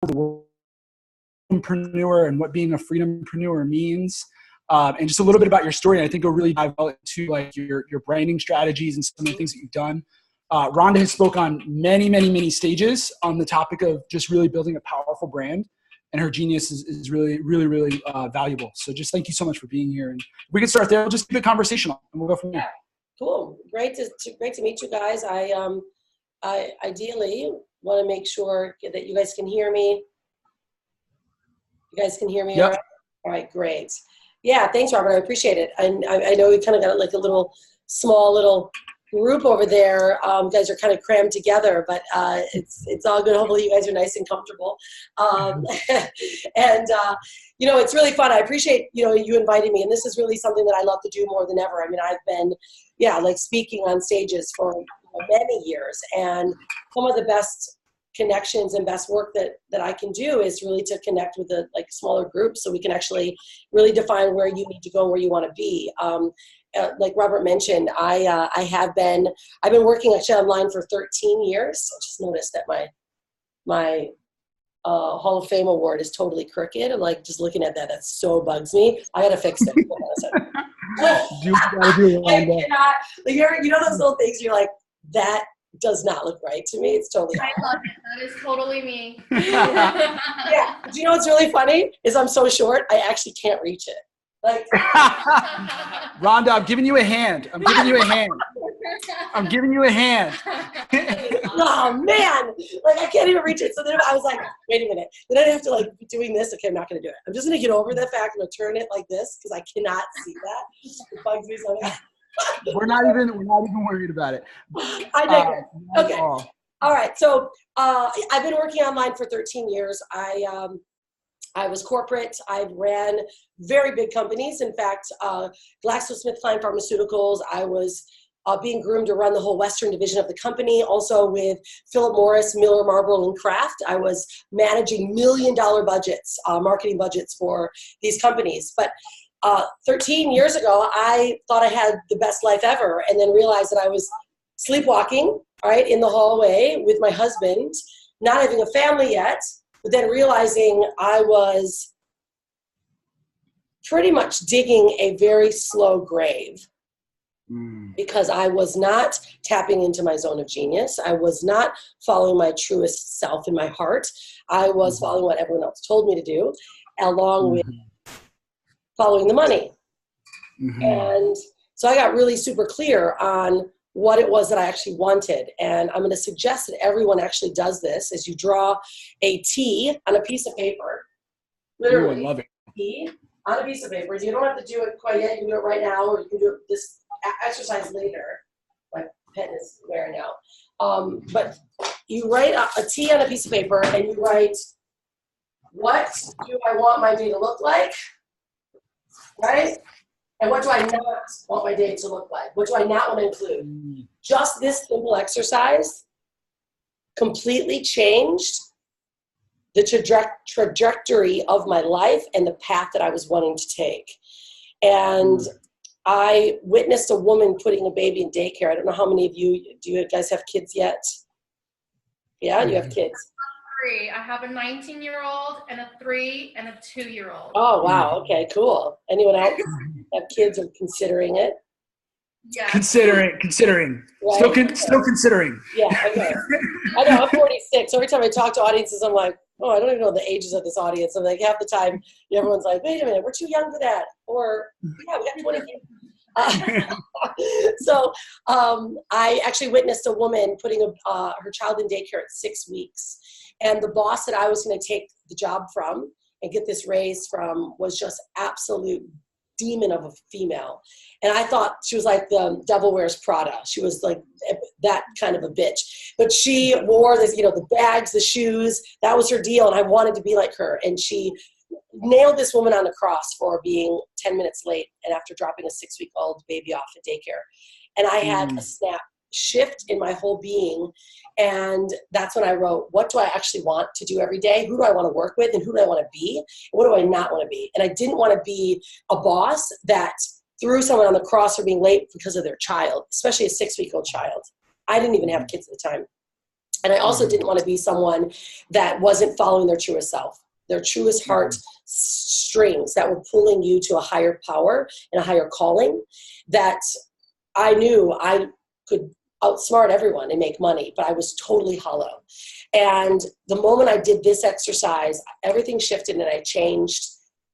the freedompreneur and what being a freedompreneur means, and just a little bit about your story. And I think it'll really dive into like your branding strategies and some of the things that you've done. Rhonda has spoke on many stages on the topic of just really building a powerful brand, and her genius is really valuable. So just thank you so much for being here. And we can start there. We'll just keep it conversational and we'll go from there. Cool. Great to meet you guys. I ideally want to make sure that you guys can hear me. You guys can hear me? Yep. All right, great. Yeah, thanks, Robert. I appreciate it. And I know we kind of got like a small little group over there. You guys are kind of crammed together, but it's all good. Hopefully you guys are nice and comfortable. And it's really fun. I appreciate, you inviting me. And this is really something that I love to do more than ever. I mean, I've been, speaking on stages for many years. And some of the best connections and best work that I can do is really to connect with a smaller group so we can actually really define where you need to go, where you want to be. Like Robert mentioned, I've been working actually online for 13 years. I just noticed that my Hall of Fame award is totally crooked. I'm like just looking at that so bugs me. I gotta fix it. Do what you gotta do, Rhonda. You know those little things you're like, that does not look right to me. It's totally I love it. That is totally me. Yeah. Do you know what's really funny is I'm so short I actually can't reach it. Like Rhonda, I'm giving you a hand. I'm giving you a hand. Oh man, I can't even reach it. So then I was like, wait a minute. Then I'd have to be doing this. Okay, I'm not going to do it. I'm just going to get over the fact I'm going to turn it like this because I cannot see that. It bugs me so bad. We're not even worried about it. I digress. Okay. All right. So I've been working online for 13 years. I was corporate. I ran very big companies. In fact, GlaxoSmithKline Pharmaceuticals, I was being groomed to run the whole Western division of the company. Also with Philip Morris, Miller, Marlboro, and Kraft, I was managing $1 million budgets, marketing budgets for these companies. But 13 years ago, I thought I had the best life ever and then realized that I was sleepwalking, right, in the hallway with my husband, not having a family yet, but then realizing I was pretty much digging a very slow grave because I was not tapping into my zone of genius. I was not following my truest self in my heart. I was following what everyone else told me to do, along with following the money. And so I got really super clear on what it was that I actually wanted. And I'm going to suggest that everyone actually does this as you draw a T on a piece of paper. Literally, Ooh, I love it. T on a piece of paper. You don't have to do it quite yet. You can do it right now, or you can do this exercise later. My pen is wearing out. But you write a T on a piece of paper and you write, what do I want my day to look like? Right? And what do I not want my day to look like? What do I not want to include? Just this simple exercise completely changed the trajectory of my life and the path that I was wanting to take. And I witnessed a woman putting a baby in daycare. I don't know how many of you, do you guys have kids yet? Yeah, you have kids. Three. I have a 19-year-old and a 3 and a 2-year-old. Oh, wow. Okay, cool. Anyone else have kids or considering it? Yeah. Considering. Right? Still considering. Yeah, okay. I know, I'm 46. Every time I talk to audiences, I'm like, oh, I don't even know the ages of this audience. I'm like, half the time, everyone's like, wait a minute, we're too young for that. Or, yeah, we got 20 kids. So I actually witnessed a woman putting her child in daycare at 6 weeks. And the boss that I was going to take the job from and get this raise from was just absolute demon of a female. And I thought she was like the Devil Wears Prada. She was like that kind of a bitch. But she wore this, the bags, the shoes. That was her deal. And I wanted to be like her. And she nailed this woman on the cross for being 10 minutes late and after dropping a 6-week-old baby off at daycare. And I had a snap shift in my whole being. And that's when I wrote, what do I actually want to do every day? Who do I want to work with? And who do I want to be? And what do I not want to be? And I didn't want to be a boss that threw someone on the cross for being late because of their child, especially a 6-week-old child. I didn't even have kids at the time. And I also didn't want to be someone that wasn't following their truest self, their truest heart strings that were pulling you to a higher power and a higher calling, that I knew I could outsmart everyone and make money, but I was totally hollow. And the moment I did this exercise, everything shifted and I changed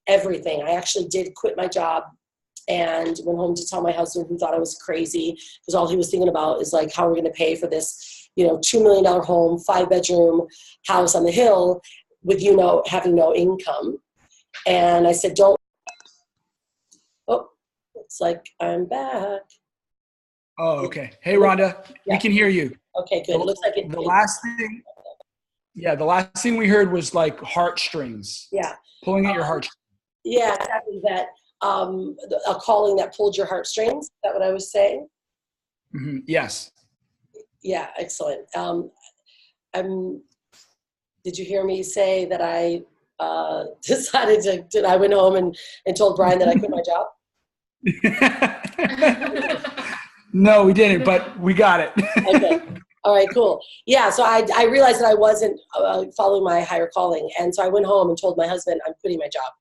everything. I actually did quit my job and went home to tell my husband, who thought I was crazy, because all he was thinking about is like, how are we going to pay for this, $2 million home, 5-bedroom house on the hill with, having no income. And I said, looks like I'm back. Oh, okay. Hey, Rhonda, we can hear you. Okay, good. It looks like the last thing we heard was like heartstrings. Yeah. Pulling at your heartstrings. Yeah, exactly that. A calling that pulled your heartstrings. Is that what I was saying? Mm-hmm. Yes. Yeah, excellent. Did you hear me say that I decided to, I went home and told Brian that I quit my job? No, we didn't, but we got it. Okay. All right, cool. Yeah, so I realized that I wasn't following my higher calling. And so I went home and told my husband, I'm quitting my job.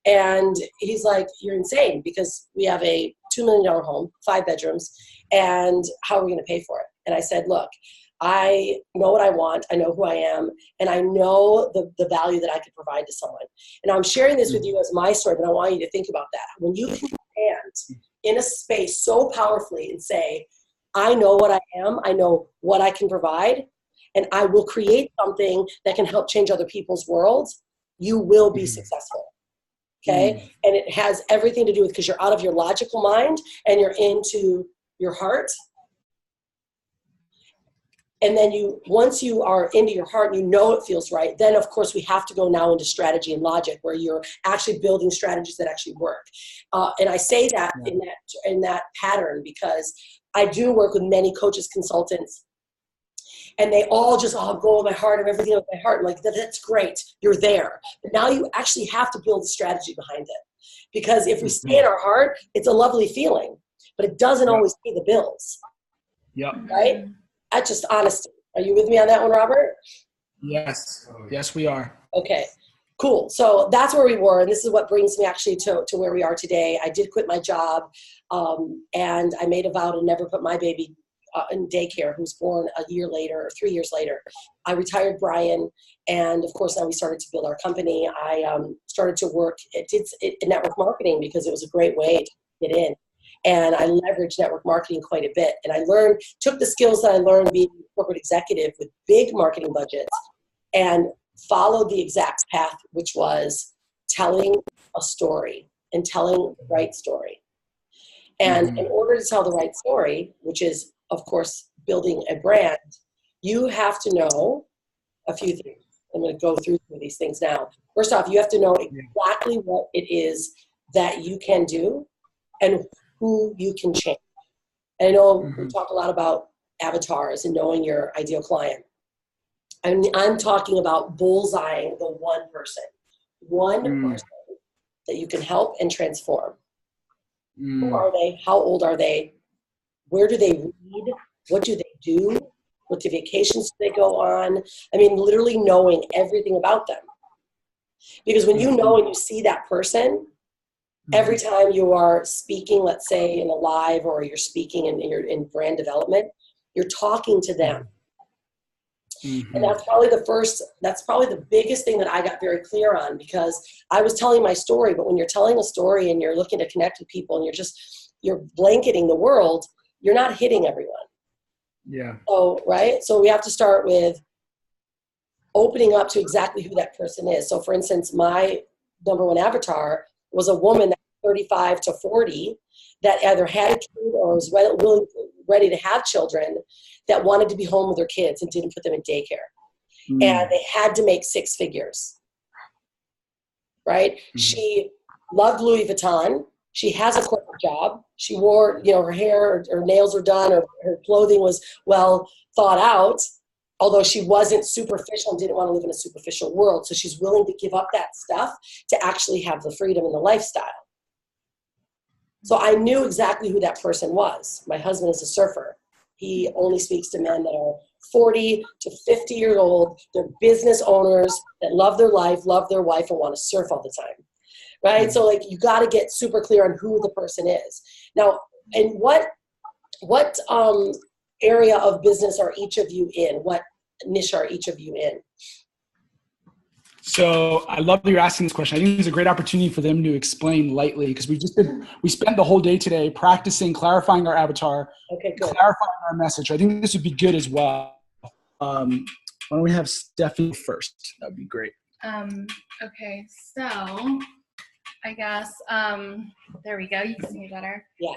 And he's like, you're insane, because we have a $2 million home, 5 bedrooms, and how are we going to pay for it? And I said, look, I know what I want, I know who I am, and I know the value that I could provide to someone. And I'm sharing this with you as my story, but I want you to think about that. When you can stand in a space so powerfully and say, I know what I am, I know what I can provide, and I will create something that can help change other people's worlds, you will be successful. Okay? And it has everything to do with, because you're out of your logical mind and you're into your heart. And then once you are into your heart, and it feels right, then of course we have to go now into strategy and logic, where you're actually building strategies that actually work. And I say that in that pattern because I do work with many coaches, consultants, and they all just go with my heart and everything with my heart. I'm like, that's great, you're there. But now you actually have to build a strategy behind it. Because if we stay in our heart, it's a lovely feeling, but it doesn't always pay the bills. Yep. Right? That's just honesty. Are you with me on that one, Robert? Yes. Yes, we are. Okay, cool. So that's where we were. And this is what brings me actually to where we are today. I did quit my job, and I made a vow to never put my baby in daycare, who's born a year later or 3 years later. I retired Brian, and of course now we started to build our company. I started to work in network marketing because it was a great way to get in. And I leveraged network marketing quite a bit. And I took the skills that I learned being a corporate executive with big marketing budgets and followed the exact path, which was telling a story and telling the right story. And in order to tell the right story, which is, of course, building a brand, you have to know a few things. I'm going to go through these things now. First off, you have to know exactly what it is that you can do and who you can change. And I know we talk a lot about avatars and knowing your ideal client. I'm talking about bullseyeing the one person that you can help and transform. Who are they? How old are they? Where do they read? What do they do? What vacations do they go on? I mean, literally knowing everything about them. Because when you know and you see that person, every time you are speaking, let's say in a live, or you're speaking and you're in brand development, you're talking to them. And that's probably the biggest thing that I got very clear on, because I was telling my story, but when you're telling a story and you're looking to connect with people and you're blanketing the world, you're not hitting everyone. Yeah. So, right? So we have to start with opening up to exactly who that person is. So for instance, my number one avatar was a woman that 35 to 40 that either had a kid or was ready to have children, that wanted to be home with their kids and didn't put them in daycare. And they had to make 6 figures, right? She loved Louis Vuitton. She has a corporate job. She wore, her hair, her nails were done, or her clothing was well thought out, although she wasn't superficial and didn't want to live in a superficial world. So she's willing to give up that stuff to actually have the freedom and the lifestyle. So I knew exactly who that person was. My husband is a surfer. He only speaks to men that are 40 to 50-year-old. They're business owners that love their life, love their wife, and want to surf all the time, right? So like you got to get super clear on who the person is. Now, and what area of business are each of you in? What niche are each of you in? So I love that you're asking this question. I think it's a great opportunity for them to explain lightly, because we spent the whole day today practicing, clarifying our avatar, clarifying our message. I think this would be good as well. Why don't we have Stephanie first? That would be great. Okay, so I guess, there we go. You can see me better. Yeah.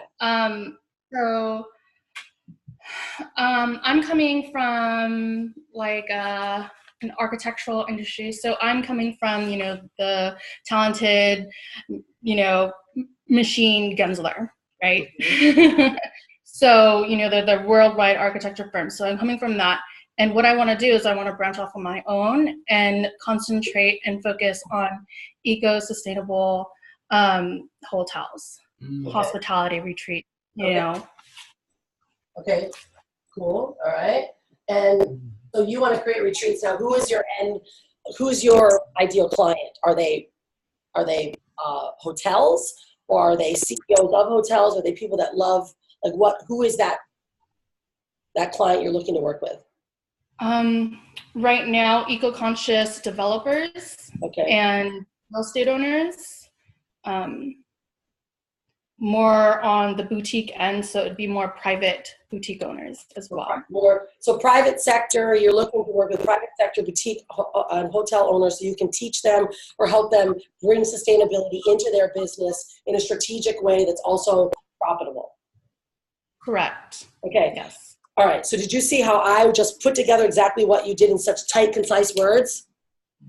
So I'm coming from like an architectural industry. So I'm coming from, you know, the talented, you know, machine Gensler, right? So, you know, the worldwide architecture firm. So I'm coming from that. And what I want to do is I want to branch off on my own and concentrate and focus on eco-sustainable hotels, hospitality retreat, you know. Okay, cool. All right. And so you want to create retreats. Now, who's your ideal client? Are they hotels, or are they CEOs of hotels? Are they people that love, like, who is that client you're looking to work with? Right now, eco-conscious developers and real estate owners, more on the boutique end, so it'd be more private boutique owners as well. So private sector, you're looking to work with private sector boutique and hotel owners so you can teach them or help them bring sustainability into their business in a strategic way that's also profitable. Correct. Okay. Yes. All right. So did you see how I just put together exactly what you did in such tight, concise words?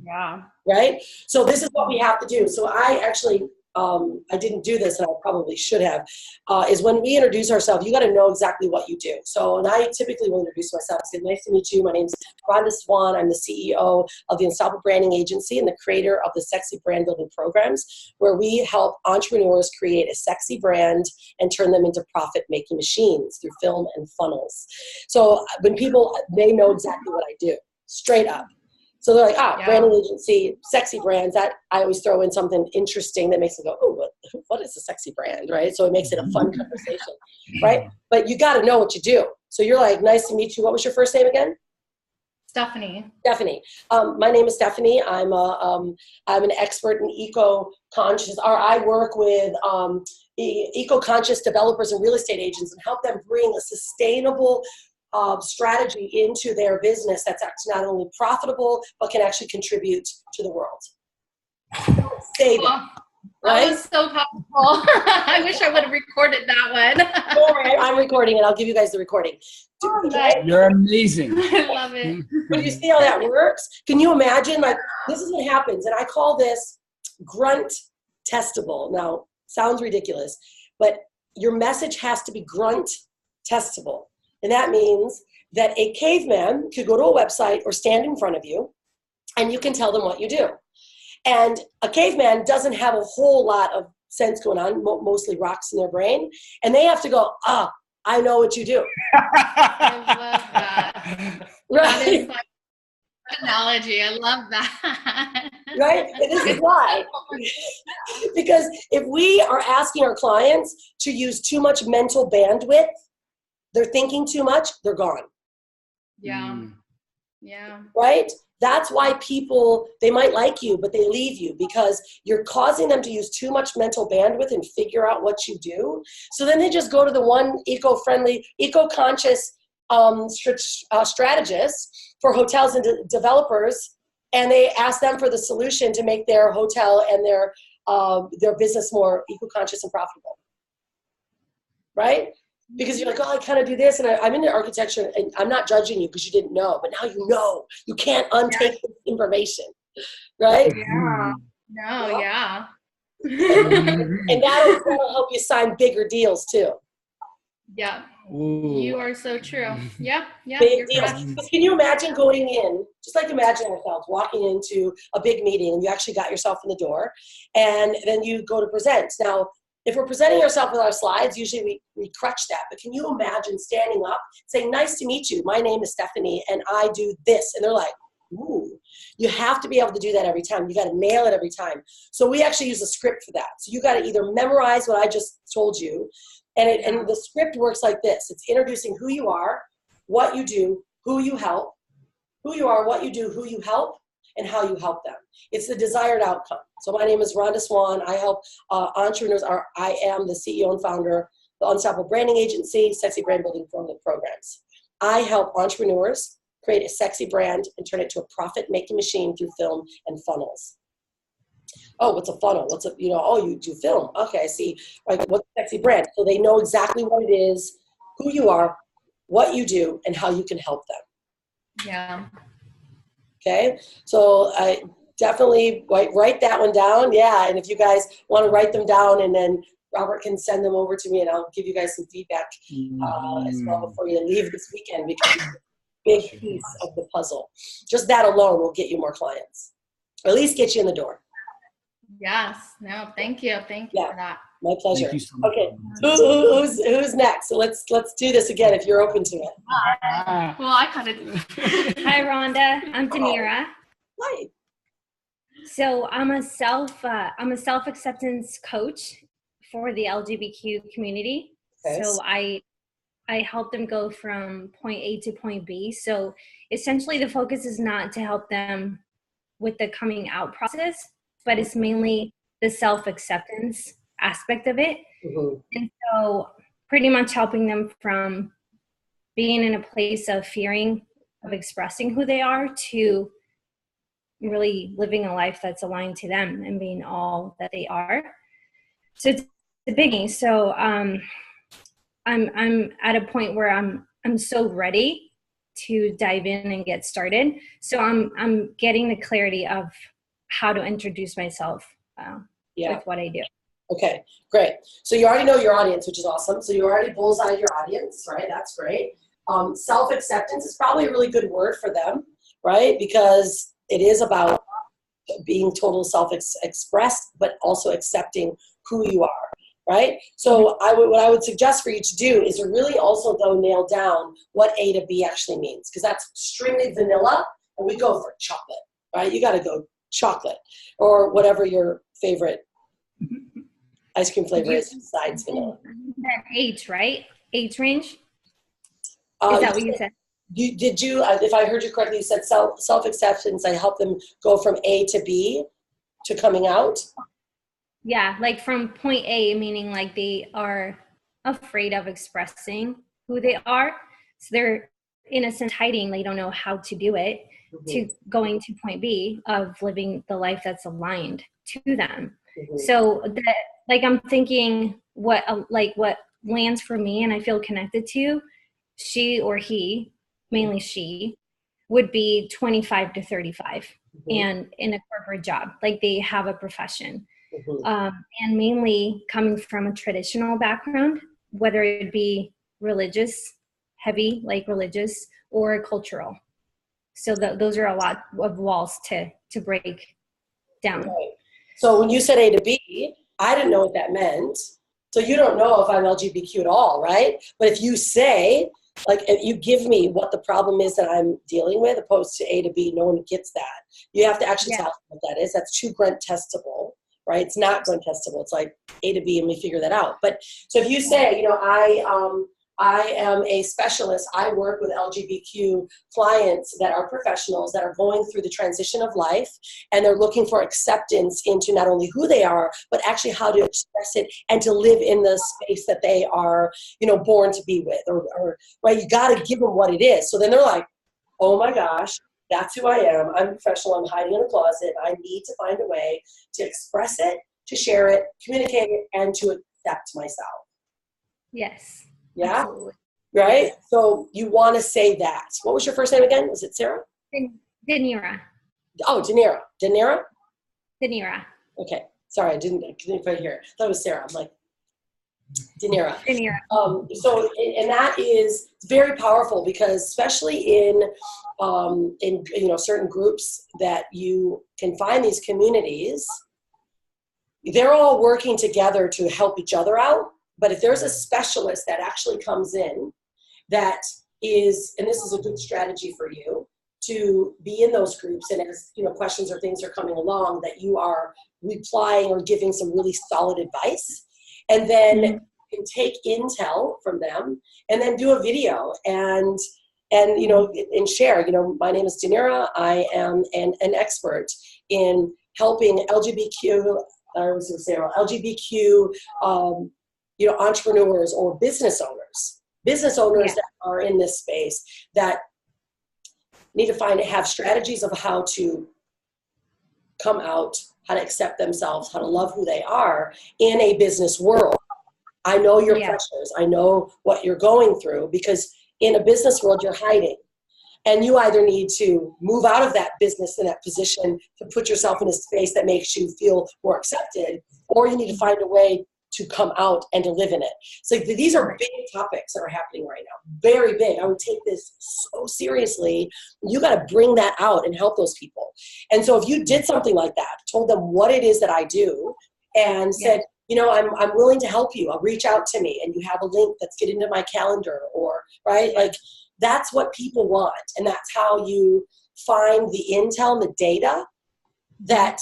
Yeah. Right? So this is what we have to do. So I actually, I didn't do this, and I probably should have, is when we introduce ourselves, you got to know exactly what you do. So, and I typically will introduce myself. Say, nice to meet you. My name's Rhonda Swan. I'm the CEO of the Unstoppable Branding Agency and the creator of the Sexy Brand Building Programs, where we help entrepreneurs create a sexy brand and turn them into profit-making machines through film and funnels. So when people, they know exactly what I do, straight up. So they're like, branding agency, sexy brands. That I always throw in something interesting that makes them go, oh, what is a sexy brand, right? So it makes it a fun conversation, right? But you got to know what you do. So you're like, nice to meet you. What was your first name again? Stephanie. Stephanie. My name is Stephanie. I'm an expert in eco-conscious, or I work with eco-conscious developers and real estate agents and help them bring a sustainable strategy into their business that's actually not only profitable, but can actually contribute to the world. Save it. Right? That was so powerful. I wish I would have recorded that one. Don't worry, I'm recording it. I'll give you guys the recording. You're amazing. I love it. But you see how that works? Can you imagine? Like, this is what happens, and I call this grunt testable. Now, sounds ridiculous, but your message has to be grunt testable. And that means that a caveman could go to a website or stand in front of you, and you can tell them what you do. And a caveman doesn't have a whole lot of sense going on, mostly rocks in their brain. And they have to go, I know what you do. I love that. Right? That is like analogy. I love that. Right? And this is why. Because if we are asking our clients to use too much mental bandwidth, they're thinking too much, they're gone. Yeah. Yeah. Right? That's why people, they might like you, but they leave you because you're causing them to use too much mental bandwidth and figure out what you do. So then they just go to the one eco-friendly, eco-conscious strategist for hotels and developers, and they ask them for the solution to make their hotel and their business more eco-conscious and profitable. Right? Because you're like, I kind of do this, and I'm into architecture, and I'm not judging you because you didn't know, but now you know. You can't untake this information, right? Yeah. No, yeah. And that'll help you sign bigger deals too. Yeah. Ooh. You are so true. Yeah. Yeah. Big deals. Can you imagine going in, just like imagine ourselves walking into a big meeting, and you actually got yourself in the door, and then you go to present. Now, if we're presenting ourselves with our slides, usually we crutch that. But can you imagine standing up, saying, nice to meet you. My name is Stephanie, and I do this. And they're like, ooh. You have to be able to do that every time. You got to nail it every time. So we actually use a script for that. So you got to either memorize what I just told you, and the script works like this. It's introducing who you are, what you do, who you help, who you are, what you do, who you help, and how you help them. It's the desired outcome. So my name is Rhonda Swan. I help entrepreneurs. I am the CEO and founder of the Unstoppable Branding Agency, Sexy Brand Building Formula Programs. I help entrepreneurs create a sexy brand and turn it to a profit-making machine through film and funnels. Oh, what's a funnel? What's a, oh, you do film. Okay, I see. Like, what's a sexy brand? So they know exactly what it is, who you are, what you do, and how you can help them. Yeah. Okay, so I definitely write that one down. Yeah, and if you guys want to write them down, and then Robert can send them over to me, and I'll give you guys some feedback as well before you leave this weekend, because it's a big piece of the puzzle. Just that alone will get you more clients, or at least get you in the door. Yes. No, thank you. Thank you for that. My pleasure. Thank you so much. Okay, who's next? So let's do this again if you're open to it. Well, I kind of. Hi, Rhonda. I'm Danira. Hi. So I'm a self-acceptance coach for the LGBTQ community. Okay. So I help them go from point A to point B. So essentially the focus is not to help them with the coming out process, but it's mainly the self-acceptance aspect of it. Mm-hmm. And so pretty much helping them from being in a place of fearing of expressing who they are to really living a life that's aligned to them and being all that they are. So it's a biggie. So I'm at a point where I'm so ready to dive in and get started. So I'm getting the clarity of how to introduce myself with what I do. Okay, great. So you already know your audience, which is awesome. So you already bullseye your audience, right? That's great. Self-acceptance is probably a really good word for them, right? Because it is about being total self-expressed, but also accepting who you are, right? So what I would suggest for you to do is to really also, though, nail down what A to B actually means, because that's extremely vanilla, and we go for chocolate, right? You got to go chocolate or whatever your favorite ice cream flavor is besides vanilla. That age, right? Age range? Is that what you said? Did you, if I heard you correctly, you said self-acceptance, I help them go from A to B to coming out? Yeah, like from point A, meaning like they are afraid of expressing who they are. So they're, in a sense, hiding. They don't know how to do it, to going to point B of living the life that's aligned to them. So that, like, I'm thinking what lands for me and I feel connected to, she or he, mainly she, would be 25 to 35 and in a corporate job, like they have a profession. And mainly coming from a traditional background, whether it be religious, heavy, like religious, or cultural. So those are a lot of walls to break down. Right. So when you said A to B, I didn't know what that meant. So you don't know if I'm LGBTQ at all, right? But if you say, like, if you give me what the problem is that I'm dealing with, opposed to A to B, no one gets that. You have to actually tell them what that is. That's too grunt testable, right? It's not grunt testable. It's like A to B and we figure that out. But so if you say, I am a specialist. I work with LGBTQ clients that are professionals that are going through the transition of life, and they're looking for acceptance into not only who they are, but actually how to express it and to live in the space that they are, born to be with, or right? You got to give them what it is. So then they're like, oh my gosh, that's who I am. I'm a professional. I'm hiding in a closet. I need to find a way to express it, to share it, communicate it, and to accept myself. Yes. Yeah. Absolutely. Right? So you want to say that. What was your first name again? Was it Sarah? Danira. Oh, Danira. Danira? Danira. Okay. Sorry, I didn't quite hear it. I thought it was Sarah. I'm like, Danira. Danira. So, and that is very powerful, because especially in certain groups that you can find these communities, they're all working together to help each other out. But if there's a specialist that actually comes in that is, and this is a good strategy for you, to be in those groups, and as questions or things are coming along, that you are replying or giving some really solid advice, and then can take intel from them, and then do a video and share. My name is Danira. I am an expert in helping LGBTQ entrepreneurs or business owners that are in this space that need to have strategies of how to come out, how to accept themselves, how to love who they are in a business world. I know your pressures. I know what you're going through, because in a business world, you're hiding. And you either need to move out of that business in that position to put yourself in a space that makes you feel more accepted, or you need to find a way to come out and to live in it. So these are big topics that are happening right now. Very big. I would take this so seriously. You got to bring that out and help those people. And so if you did something like that, told them what it is that I do, and said, I'm willing to help you. I'll reach out to me, and you have a link that's get into my calendar, or right, like that's what people want, and that's how you find the intel and the data that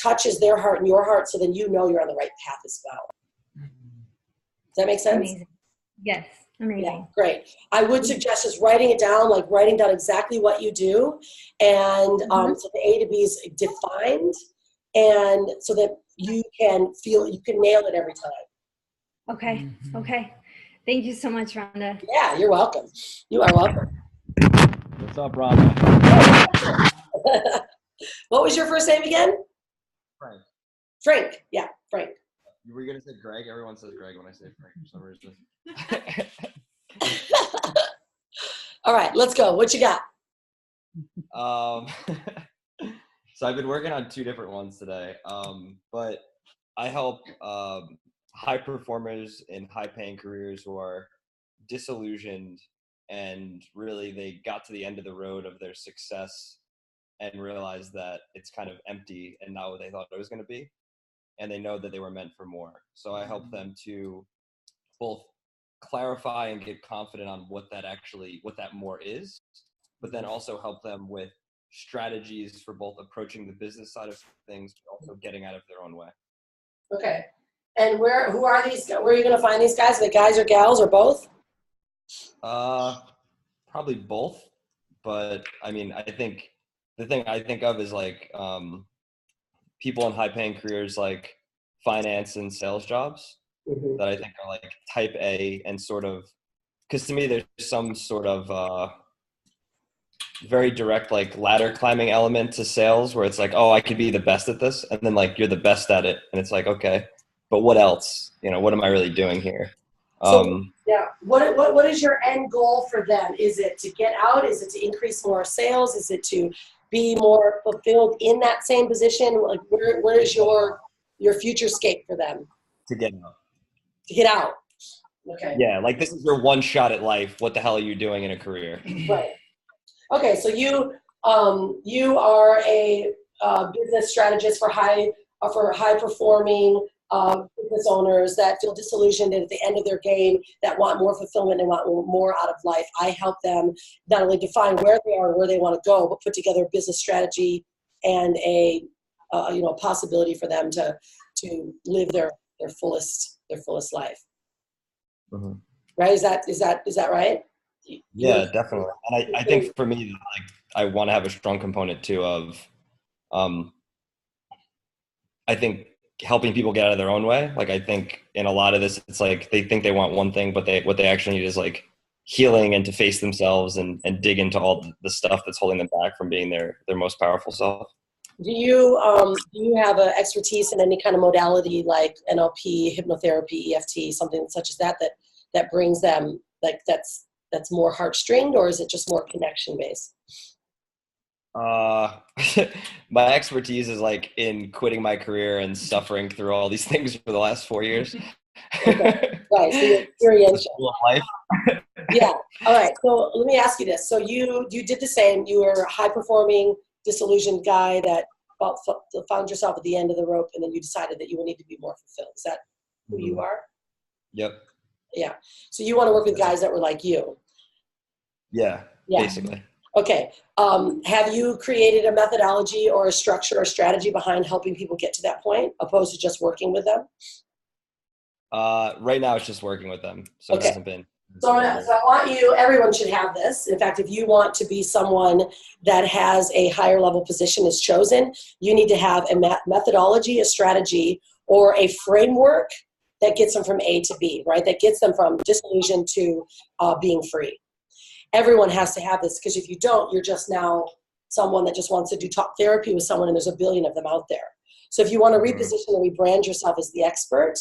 touches their heart and your heart, so then you're on the right path as well. Does that make sense? Amazing. Yes, amazing. Yeah, great. I would suggest just writing down exactly what you do, and so the A to B is defined, and so that you can nail it every time. Okay. Okay. Thank you so much, Rhonda. Yeah, you're welcome. You are welcome. What's up, Rhonda? What was your first name again? Frank. Frank. Yeah, Frank. You were going to say Greg? Everyone says Greg when I say Frank for some reason. All right, let's go. What you got? So I've been working on 2 different ones today, but I help high performers in high-paying careers who are disillusioned, and really they got to the end of the road of their success and realized that it's kind of empty and not what they thought it was going to be, and they know that they were meant for more. So I help them to both clarify and get confident on what that more is, but then also help them with strategies for both approaching the business side of things, but also getting out of their own way. Okay. And who are these? Where are you going to find these guys? Are they guys or gals or both? Probably both. But I mean, I think the thing I think of is like people in high-paying careers like finance and sales jobs that I think are like type A, and sort of, because to me there's some sort of very direct like ladder climbing element to sales where it's like, oh, I could be the best at this, and then like you're the best at it, and it's like, okay, but what else? What am I really doing here? So, yeah. What is your end goal for them? Is it to get out? Is it to increase more sales? Is it to be more fulfilled in that same position? Like, where is your future scape for them? To get out. To get out. Okay. Yeah, like this is your one shot at life. What the hell are you doing in a career? Right. Okay, so you are a business strategist for high performing business owners that feel disillusioned at the end of their game, that want more fulfillment and want more out of life. I help them not only define where they are and where they want to go, but put together a business strategy and a possibility for them to live their fullest life. Mm-hmm. Right? Is that right? Yeah, definitely. And I think for me, like, I want to have a strong component too of, I think helping people get out of their own way. Like, I think in a lot of this, it's like they think they want one thing, but what they actually need is like healing and to face themselves and dig into all the stuff that's holding them back from being their most powerful self. Do you have an expertise in any kind of modality like NLP, hypnotherapy, EFT, something such as that brings them, like that's more heart-stringed, or is it just more connection-based? My expertise is like in quitting my career and suffering through all these things for the last 4 years. Okay. Right, so you're experiential. Life. Yeah. All right. So let me ask you this. So you did the same. You were a high-performing, disillusioned guy that found yourself at the end of the rope, and then you decided that you would need to be more fulfilled. Is that who you are? Yep. Yeah. So you want to work with guys that were like you. Yeah. Basically. Okay. Have you created a methodology or a structure or strategy behind helping people get to that point, opposed to just working with them? Right now it's just working with them. So Okay. it hasn't been. So I want you, everyone should have this. In fact, if you want to be someone that has a higher level position is chosen, you need to have a methodology, a strategy, or a framework that gets them from A to B, right? That gets them from disillusion to being free. Everyone has to have this, because if you don't, you're just now someone that just wants to do talk therapy with someone, and there's a billion of them out there. So if you want to reposition and rebrand yourself as the expert,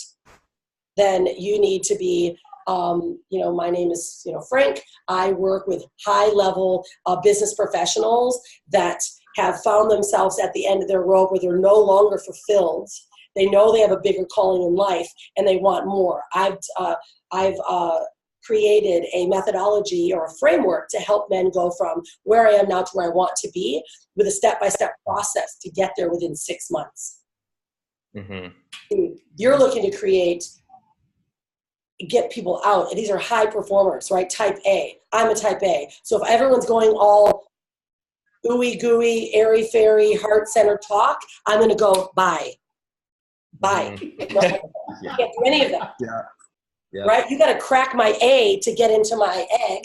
then you need to be, my name is, Frank. I work with high-level business professionals that have found themselves at the end of their rope where they're no longer fulfilled. They know they have a bigger calling in life, and they want more. I've created a methodology or a framework to help men go from where I am now to where I want to be, with a step-by-step process to get there within 6 months. You're looking to get people out, and these are high performers, right? Type A. I'm a type A. So if everyone's going all ooey gooey, airy fairy, heart-centered talk, I'm going to go bye. No, you can't do any of that. Yeah. Right? You got to crack my A to get into my egg,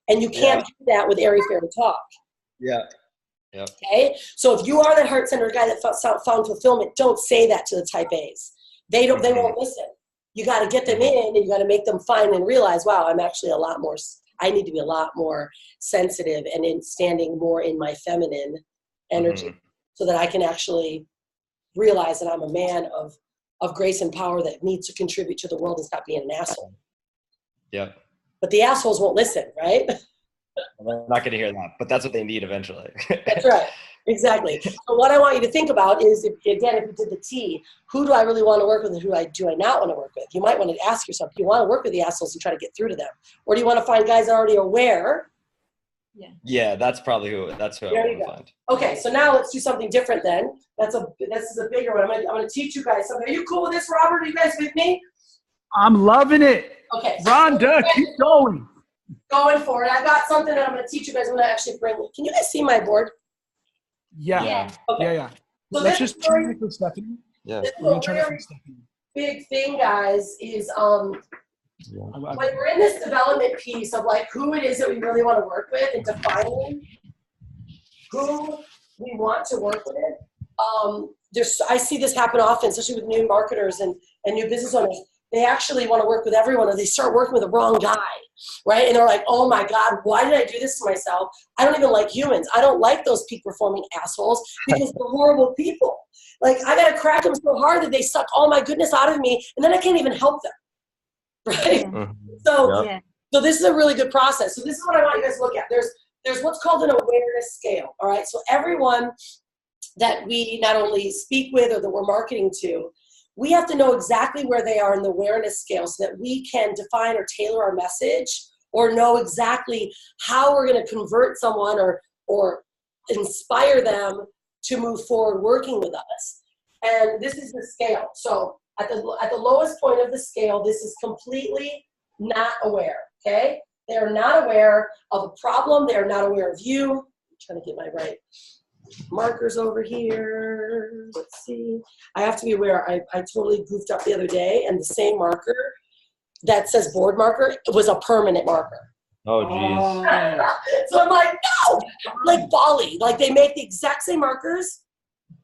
and you can't do that with airy fairy talk. Yeah. Okay? So if you are that heart-centered guy that found fulfillment, don't say that to the type A's. They won't listen. You got to get them in, and you got to make them find and realize, wow, I'm actually I need to be a lot more sensitive and standing more in my feminine energy, so that I can actually realize that I'm a man of grace and power that needs to contribute to the world and stop being an asshole. Yeah. But the assholes won't listen, right? They're not going to hear that, but that's what they need eventually. That's right. Exactly. So what I want you to think about is, if you did the T, who do I really want to work with, and who do I not want to work with? You might want to ask yourself, do you want to work with the assholes and try to get through to them? Or do you want to find guys that are already aware? Yeah, that's probably who I want to find. Okay, so now let's do something different then. This is a bigger one. I'm going to teach you guys something. Are you cool with this, Robert? Are you guys with me? I'm loving it. Okay. Rhonda, keep going. Going for it. I've got something that I'm going to teach you guys. I'm going to actually bring. Can you guys see my board? Yeah. Okay. Yeah. So let's just turn it for Stephanie. Yeah. We're going to turn it for Stephanie. Big thing, guys, is when we're in this development piece of like who it is that we really want to work with, and defining who we want to work with. I see this happen often, especially with new marketers and new business owners. They actually want to work with everyone, or they start working with the wrong guy, right? And they're like, oh my God, why did I do this to myself? I don't even like humans. I don't like those peak performing assholes, because they're horrible people. Like, I got to crack them so hard that they suck all my goodness out of me, and then I can't even help them, right? So this is a really good process. So this is what I want you guys to look at. There's what's called an awareness scale, all right? So everyone that we not only speak with or that we're marketing to, we have to know exactly where they are in the awareness scale, so that we can define or tailor our message, or know exactly how we're going to convert someone or inspire them to move forward working with us. And this is the scale. So at the lowest point of the scale, this is completely not aware, okay? They are not aware of a problem. They are not aware of you. I'm trying to get my right markers over here. Let's see. I have to be aware. I totally goofed up the other day, and the same marker that says board marker was a permanent marker. Oh, geez. So I'm like, no! Like Bali. Like, they make the exact same markers,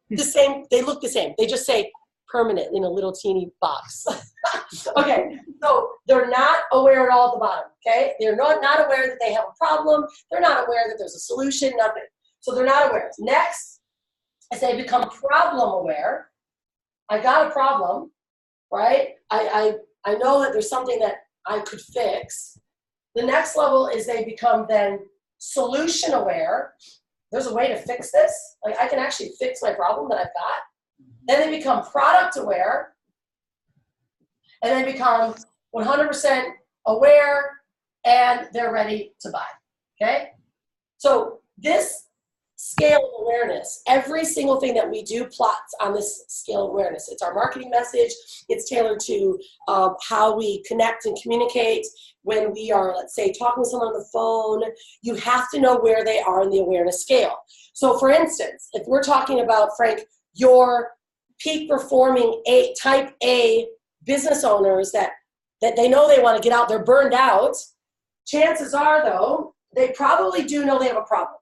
the same. They look the same. They just say permanent in a little teeny box. Okay, so they're not aware at all at the bottom, okay? They're not aware that they have a problem. They're not aware that there's a solution, nothing. So they're not aware. Next, as they become problem aware, I got a problem, right? I know that there's something that I could fix. The next level is they become then solution aware. There's a way to fix this. Like, I can actually fix my problem that I've got. Then they become product aware. And they become 100% aware, and they're ready to buy, okay? So this scale of awareness. Every single thing that we do plots on this scale of awareness. It's our marketing message. It's tailored to how we connect and communicate when we are, let's say, talking to someone on the phone. You have to know where they are in the awareness scale. So for instance, if we're talking about, Frank, your peak performing type A business owners that they know they want to get out, they're burned out, chances are, though, they probably do know they have a problem.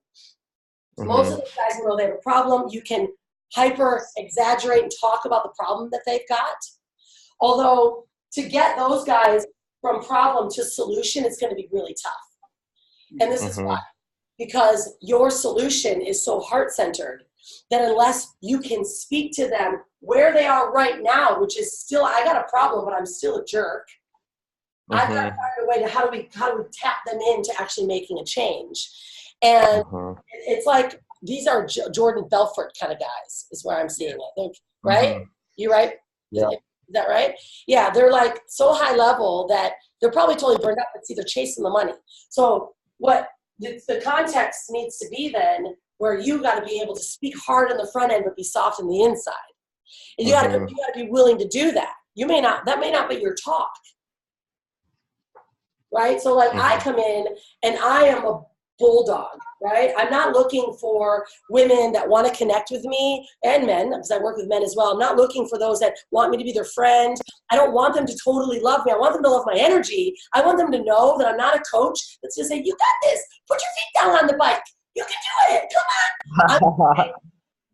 Most of those guys know they have a problem. You can hyper exaggerate and talk about the problem that they've got. Although to get those guys from problem to solution, it's going to be really tough. And this is why. Because your solution is so heart-centered that unless you can speak to them where they are right now, which is still, I got a problem, but I'm still a jerk. I've got to find a way to how do we tap them into actually making a change. And it's like, these are Jordan Belfort kind of guys is where I'm seeing it. Right? You right? Yeah. Is that right? Yeah, they're like so high level that they're probably totally burned up. But see, they're chasing the money. So what the context needs to be then, where you got to be able to speak hard on the front end, but be soft on the inside. And you got to be willing to do that. That may not be your talk. Right? So like I come in and I am a bulldog, right? I'm not looking for women that want to connect with me, and men, because I work with men as well. I'm not looking for those that want me to be their friend. I don't want them to totally love me. I want them to love my energy. I want them to know that I'm not a coach that's going to say, you got this. Put your feet down on the bike. You can do it. Come on.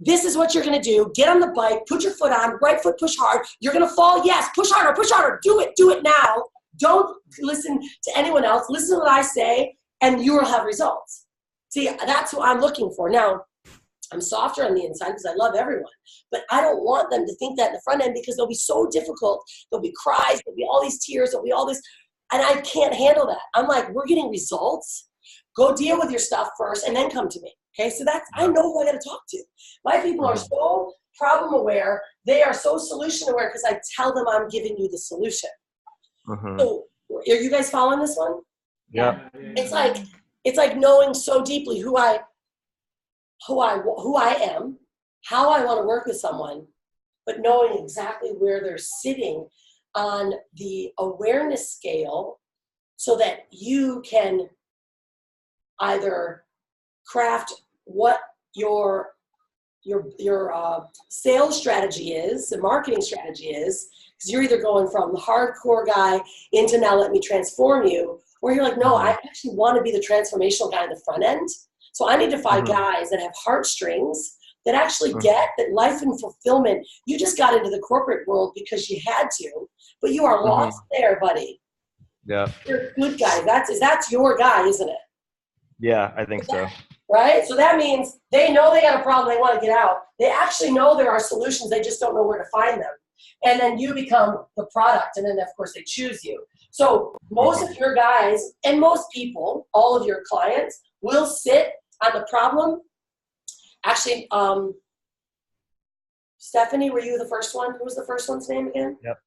This is what you're going to do. Get on the bike. Put your foot on. Right foot, push hard. You're going to fall. Yes. Push harder. Push harder. Do it. Do it now. Don't listen to anyone else. Listen to what I say, and you will have results. See, that's what I'm looking for. Now, I'm softer on the inside because I love everyone, but I don't want them to think that in the front end because they'll be so difficult. There'll be cries. There'll be all these tears. There'll be all this, and I can't handle that. I'm like, we're getting results. Go deal with your stuff first, and then come to me. Okay, so I know who I got to talk to. My people are so problem aware. They are so solution aware because I tell them I'm giving you the solution. So, are you guys following this one? Yeah. It's like knowing so deeply who I am, how I want to work with someone, but knowing exactly where they're sitting on the awareness scale, so that you can either craft what your sales strategy is, the marketing strategy is, because you're either going from the hardcore guy into now let me transform you, or you're like, no, I actually want to be the transformational guy in the front end. So I need to find guys that have heartstrings, that actually get that life and fulfillment. You just got into the corporate world because you had to, but you are lost there, buddy. Yeah. You're a good guy. That's your guy, isn't it? Yeah, I think so. Right? So that means they know they got a problem, they want to get out. They actually know there are solutions, they just don't know where to find them. And then you become the product, and then of course they choose you. So most of your guys, and most people, all of your clients, will sit on the problem. Actually, Stephanie, were you the first one? Who was the first one's name again? Yep.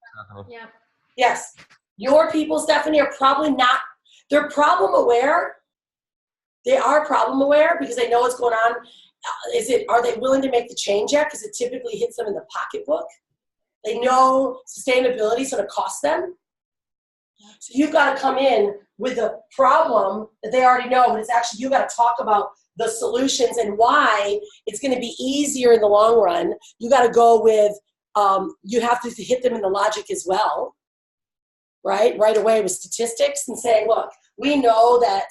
Yeah. Yes. Your people, Stephanie, are probably not, they're problem aware. They are problem aware because they know what's going on. Are they willing to make the change yet? Because it typically hits them in the pocketbook. They know sustainability is going to cost them. So you've got to come in with a problem that they already know, but it's actually, you've got to talk about the solutions and why it's going to be easier in the long run. You got to go with, you have to hit them in the logic as well, right away with statistics and saying, look, we know that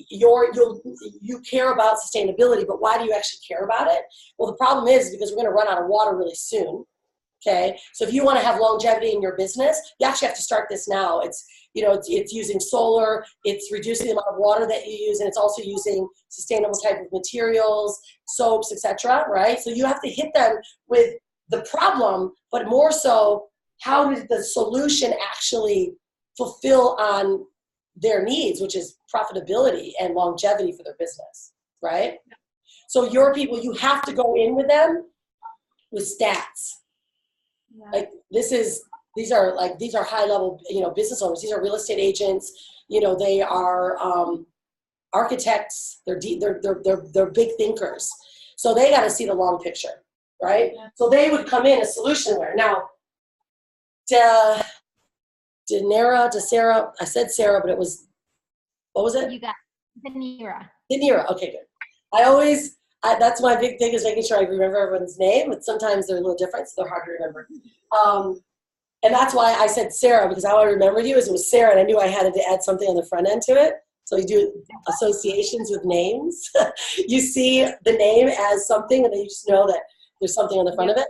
you care about sustainability, but why do you actually care about it? Well, the problem is because we're going to run out of water really soon. Okay, so if you want to have longevity in your business, you actually have to start this now. It's using solar, it's reducing the amount of water that you use, and it's also using sustainable type of materials, soaps, etc. Right? So you have to hit them with the problem, but more so, how does the solution actually fulfill on their needs, which is profitability and longevity for their business, right? So your people, you have to go in with them with stats. Yeah. Like these are high level, business owners. These are real estate agents. They are architects, they're big thinkers. So they got to see the long picture, right? So they would come in as solution aware. Now, I said Sarah, but it was, what was it? You got Danira. Danira, okay, good. That's my big thing, is making sure I remember everyone's name, but sometimes they're a little different, so they're hard to remember. And that's why I said Sarah, because how I remembered you is it was Sarah, and I knew I had to add something on the front end to it. So you do associations with names. You see the name as something, and then you just know that there's something on the front of it.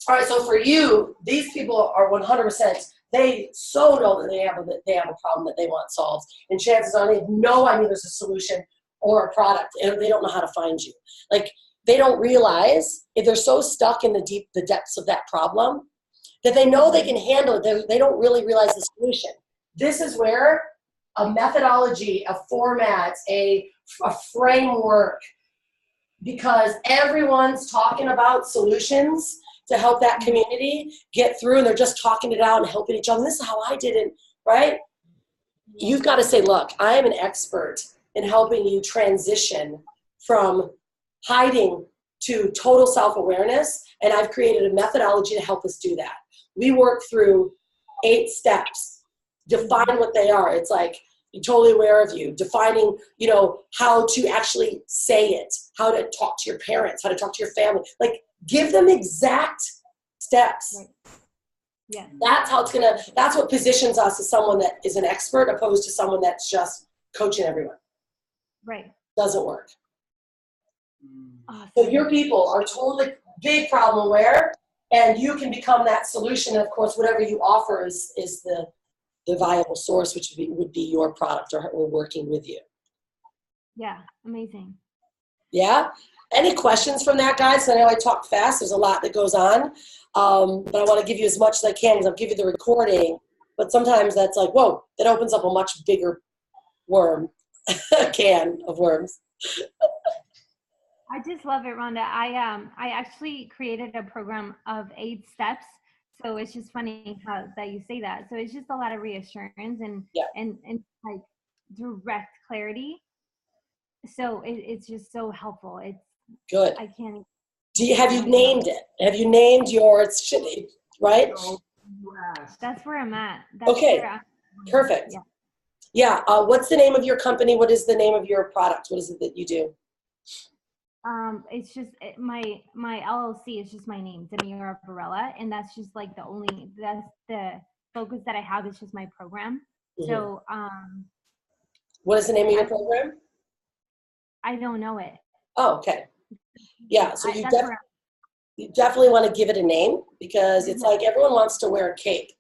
All right, so for you, these people are 100%, they so know that they have a problem that they want solved. And chances are they have no idea there's a solution or a product, and they don't know how to find you. Like, they don't realize, if they're so stuck in the depths of that problem, that they know they can handle it. They don't really realize the solution. This is where a methodology, a format, a framework, because everyone's talking about solutions to help that community get through, and they're just talking it out and helping each other. This is how I did it, right? You've got to say, look, I am an expert in helping you transition from hiding to total self-awareness, and I've created a methodology to help us do that. We work through 8 steps. Define what they are. It's like, be totally aware of you. Defining, how to actually say it, how to talk to your parents, how to talk to your family. Like, give them exact steps. Yeah. That's what positions us as someone that is an expert, opposed to someone that's just coaching everyone. Right. Doesn't work. Awesome. So your people are totally big problem aware, and you can become that solution. And of course, whatever you offer is the viable source, which would be your product, or we're working with you. Yeah, amazing. Yeah? Any questions from that, guys? I know I talked fast. There's a lot that goes on. But I want to give you as much as I can, because I'll give you the recording. But sometimes that's like, whoa, that opens up a much bigger can of worms. I just love it, Rhonda. I actually created a program of 8 steps. So it's just funny that you say that. So it's just a lot of reassurance and like direct clarity. So it's just so helpful. It's good. I can't. Have you named it? Have you named yours? Right? That's where I'm at. Perfect. Yeah. What's the name of your company? What is the name of your product? What is it that you do? It's just my LLC is just my name, Danira Varela, and that's just like that's the focus that I have, is just my program. Mm-hmm. So what is the name of your program? I don't know it. Oh, okay. Yeah, so you definitely want to give it a name, because it's like everyone wants to wear a cape,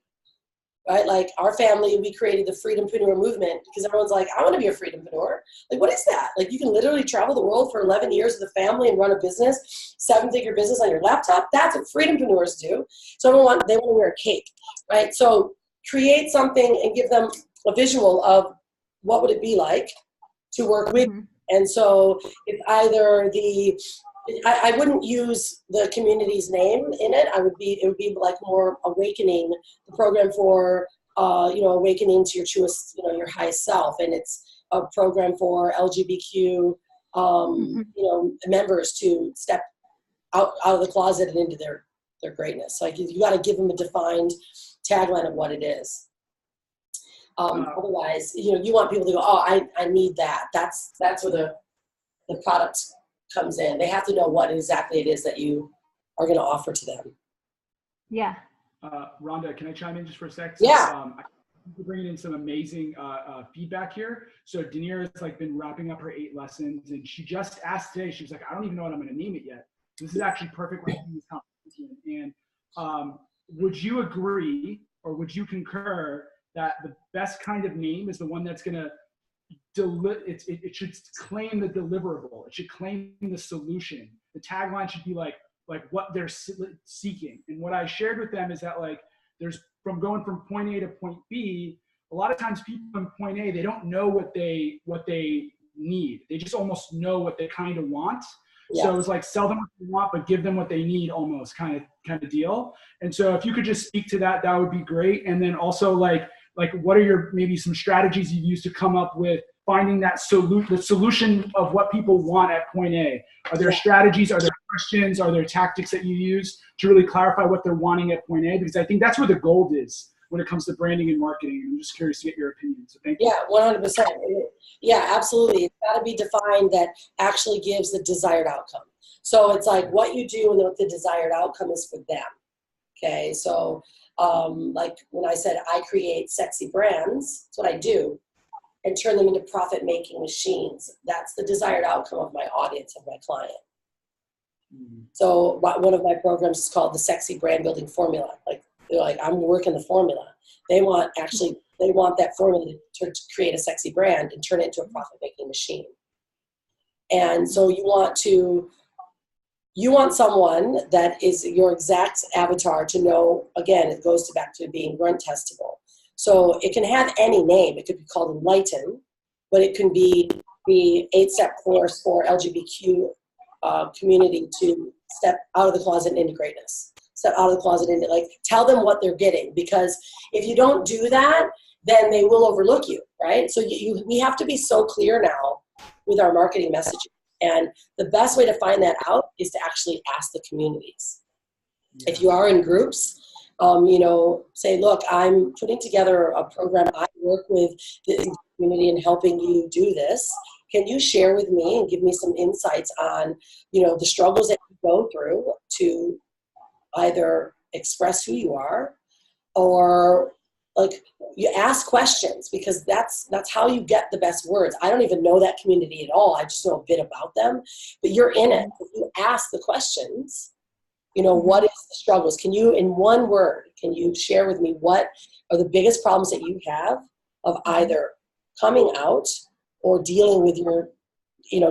right? Like our family, we created the Freedompreneur movement because everyone's like, I want to be a Freedompreneur. Like, what is that? Like, you can literally travel the world for 11 years with a family and run a business, 7-figure business on your laptop. That's what Freedompreneurs do. So they want to wear a cape, right? So create something and give them a visual of what would it be like to work with. Mm-hmm. And so if either I wouldn't use the community's name in it. It would be like more awakening, the program for, awakening to your truest, your highest self. And it's a program for LGBTQ, members to step out of the closet and into their greatness. Like, you got to give them a defined tagline of what it is. Otherwise, you want people to go, oh, I need that. That's where the product comes in. They have to know what exactly it is that you are going to offer to them. Yeah. Rhonda, can I chime in just for a sec? Yeah. We're bringing in some amazing feedback here. So Danira's been wrapping up her 8 lessons, and she just asked today, she was like, I don't even know what I'm going to name it yet. This is actually perfect for this competition. And would you agree, or would you concur, that the best kind of name is the one that's going to it should claim the deliverable. It should claim the solution. The tagline should be like what they're seeking. And what I shared with them is that there's from going from point A to point B, a lot of times people in point A, they don't know what they need. They just almost know what they kind of want. Yeah. So it's like, sell them what they want, but give them what they need, almost kind of deal. And so if you could just speak to that, that would be great. And then also like what are your maybe some strategies you use to come up with finding that the solution of what people want at point A? Are there strategies? Are there questions? Are there tactics that you use to really clarify what they're wanting at point A? Because I think that's where the gold is when it comes to branding and marketing. I'm just curious to get your opinion. So thank you. Yeah, 100%. Yeah, absolutely. It's got to be defined that actually gives the desired outcome. So it's like what you do and what the desired outcome is for them. Okay, so like when I said I create sexy brands, that's what I do, and turn them into profit-making machines. That's the desired outcome of my audience, of my client. So one of my programs is called the Sexy Brand Building Formula. Like they're like, I'm working the formula. They want that formula to create a sexy brand and turn it into a profit-making machine. And so you want someone that is your exact avatar to know, again, it goes back to being grunt testable. So it can have any name. It could be called Enlighten, but it can be the 8-step course for LGBTQ community to step out of the closet and into greatness. Step out of the closet into, like, tell them what they're getting. Because if you don't do that, then they will overlook you, right? So we have to be so clear now with our marketing messaging. And the best way to find that out is to actually ask the communities. Yeah. If you are in groups, say, look, I'm putting together a program. I work with the community in helping you do this. Can you share with me and give me some insights on, the struggles that you go through to either express who you are, or like you ask questions, because that's how you get the best words. I don't even know that community at all. I just know a bit about them, but you're in it. If you ask the questions, what is the struggles? Can you, in one word, can you share with me what are the biggest problems that you have of either coming out or dealing with your,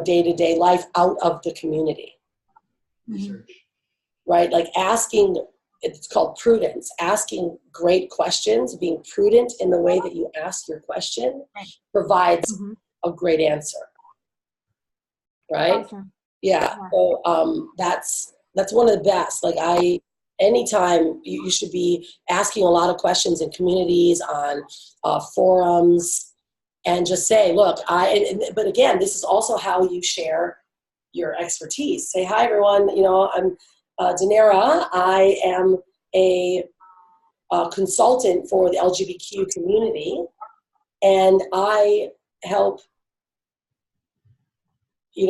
day-to-day life out of the community? Research. Right? Like asking, it's called prudence, asking great questions, being prudent in the way that you ask your question provides a great answer. Right? Awesome. Yeah. So that's one of the best. Like anytime you should be asking a lot of questions in communities, on forums, and just say, look, but again, this is also how you share your expertise. Say, hi everyone, I'm Danera. I am a consultant for the LGBTQ community, and I help, I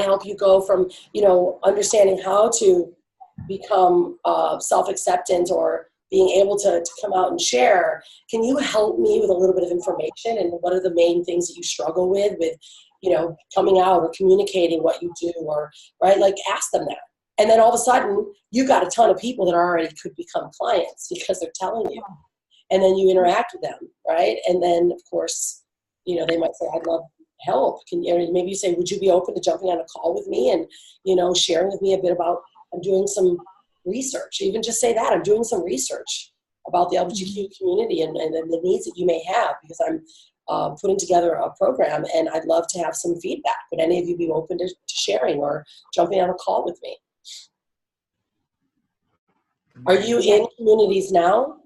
help you go from, understanding how to become self-acceptant or being able to come out and share. Can you help me with a little bit of information, and what are the main things that you struggle with coming out or communicating what you do, or, right? Like ask them that. And then all of a sudden you got a ton of people that already could become clients because they're telling you, and then you interact with them. Right. And then of course, they might say, I'd love help. Maybe you say, would you be open to jumping on a call with me and, sharing with me a bit about, I'm doing some research. Even just say that I'm doing some research about the LGBTQ community and the needs that you may have, because I'm putting together a program and I'd love to have some feedback. Would any of you be open to sharing or jumping on a call with me? Are you in communities now?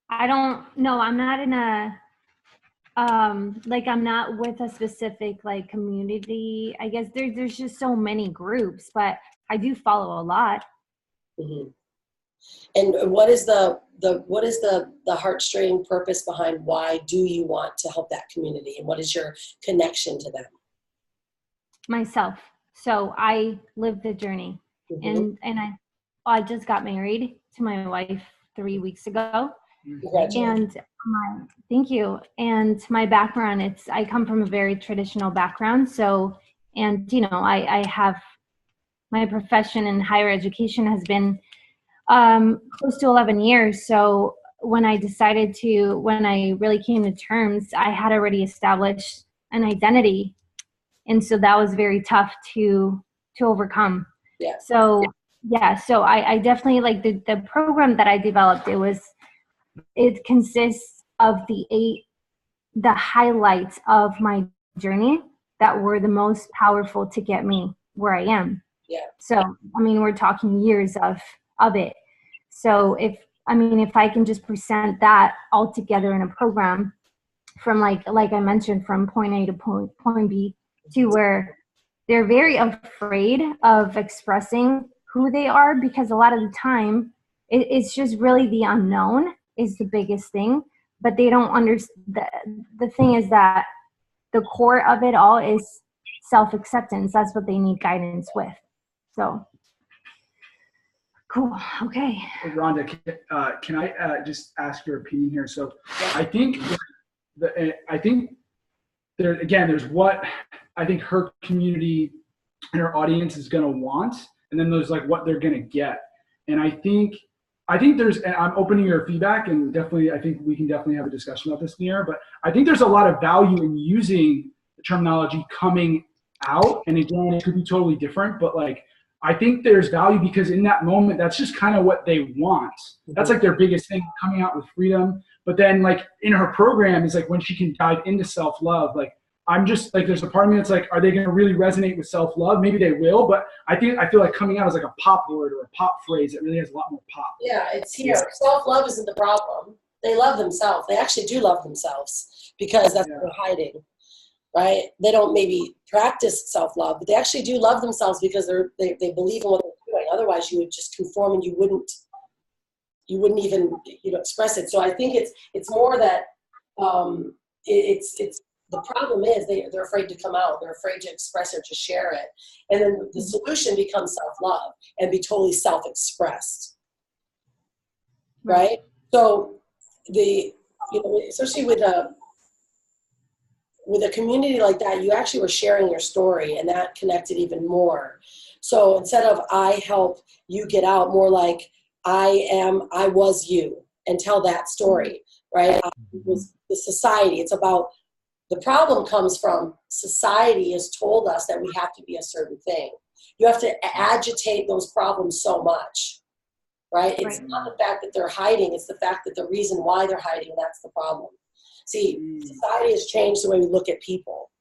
I don't know. I'm not in a, I'm not with a specific community. I guess there's just so many groups, but I do follow a lot. Mm-hmm. And what is the heartstring purpose behind why do you want to help that community, and what is your connection to them? Myself. So I lived the journey, and I just got married to my wife 3 weeks ago. And thank you. And my background, I come from a very traditional background. So, and I have my profession in higher education has been close to 11 years. So when I really came to terms, I had already established an identity. And so that was very tough to overcome. Yeah. So, yeah, so I definitely the program that I developed. It consists of the highlights of my journey that were the most powerful to get me where I am. Yeah. So, we're talking years of it. So if I can just present that all together in a program, from like I mentioned, from point A to point B, to where they're very afraid of expressing who they are, because a lot of the time it's just really the unknown is the biggest thing. But they don't understand. The thing is that the core of it all is self-acceptance. That's what they need guidance with. So cool. Okay. Rhonda, can I just ask your opinion here? So I think there, again, there's what I think her community and her audience is going to want, and then there's like what they're going to get. And I think there's, and I'm opening your feedback, and definitely, I think we can definitely have a discussion about this in the air, but I think there's a lot of value in using the terminology coming out. And again, it could be totally different, but like, I think there's value because in that moment, that's just kind of what they want. That's like their biggest thing, coming out with freedom. But then like in her program is like when she can dive into self-love, like I'm just like, there's a part of me that's like, are they going to really resonate with self-love? Maybe they will, but I feel like coming out is like a pop word or a pop phrase that really has a lot more pop. Yeah, it's here. Self-love isn't the problem. They love themselves. They actually do love themselves because that's what they're hiding, right? They don't maybe practice self-love, but they actually do love themselves because they believe in what they're doing. Otherwise, you would just conform and you wouldn't even express it. So I think it's more that it's the problem is they're afraid to come out. They're afraid to express it, to share it. And then the solution becomes self-love and be totally self-expressed. Right? So especially with a community like that, you actually were sharing your story, and that connected even more. So instead of I help you get out, more like I was you, and tell that story, right? It was the society. It's about, the problem comes from society has told us that we have to be a certain thing. You have to agitate those problems so much, right? It's not the fact that they're hiding, it's the fact that the reason why they're hiding, that's the problem. See, society has changed the way we look at people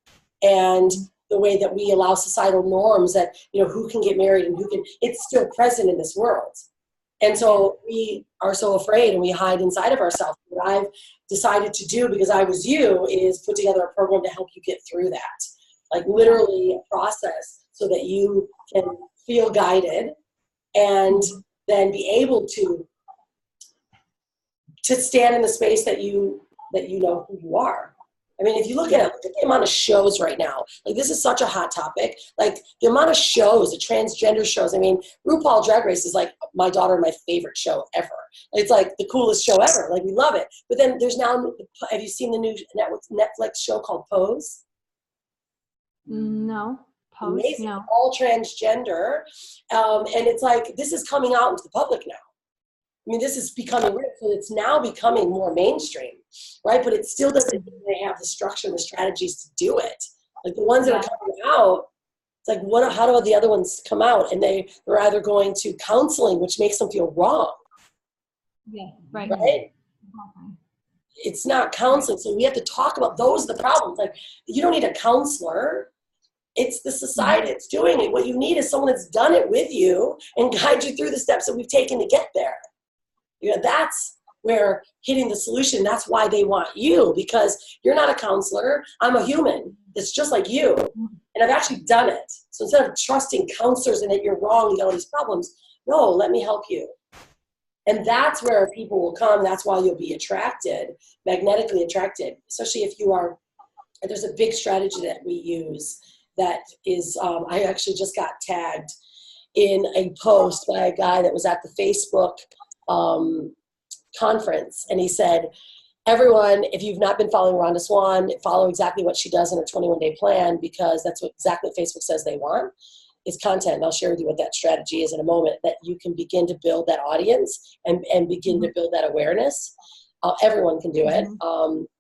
and the way that we allow societal norms that, who can get married and it's still present in this world. And so we are so afraid and we hide inside of ourselves. What I've decided to do, because I was you, is put together a program to help you get through that. Like literally a process so that you can feel guided and then be able to stand in the space that you know who you are. I mean, if you look at the amount of shows right now, like this is such a hot topic. Like the amount of shows, the transgender shows. I mean, RuPaul Drag Race is like my daughter and my favorite show ever. It's like the coolest show ever. Like we love it. But then there's now, have you seen the new Netflix show called Pose? No. Pose? Amazing. No. All transgender. And it's like, this is coming out into the public now. I mean, this is becoming real, so it's now becoming more mainstream, right? But it still doesn't mean they have the structure and the strategies to do it. Like the ones that are coming out, it's like, how do the other ones come out? And they're either going to counseling, which makes them feel wrong. Yeah, right. Right? It's not counseling, so we have to talk about those are the problems. Like, you don't need a counselor. It's the society that's doing it. What you need is someone that's done it with you and guide you through the steps that we've taken to get there. That's where hitting the solution. That's why they want you, because you're not a counselor. I'm a human that's just like you. And I've actually done it. So instead of trusting counselors and that you're wrong, you got all these problems, no, let me help you. And that's where people will come. That's why you'll be attracted, magnetically attracted, especially if you are. There's a big strategy that we use that is, I actually just got tagged in a post by a guy that was at the Facebook conference, and he said, everyone, if you've not been following Rhonda Swan, follow exactly what she does in her 21-day plan, because that's exactly what Facebook says they want, is content. And I'll share with you what that strategy is in a moment, that you can begin to build that audience and begin to build that awareness. Everyone can do it.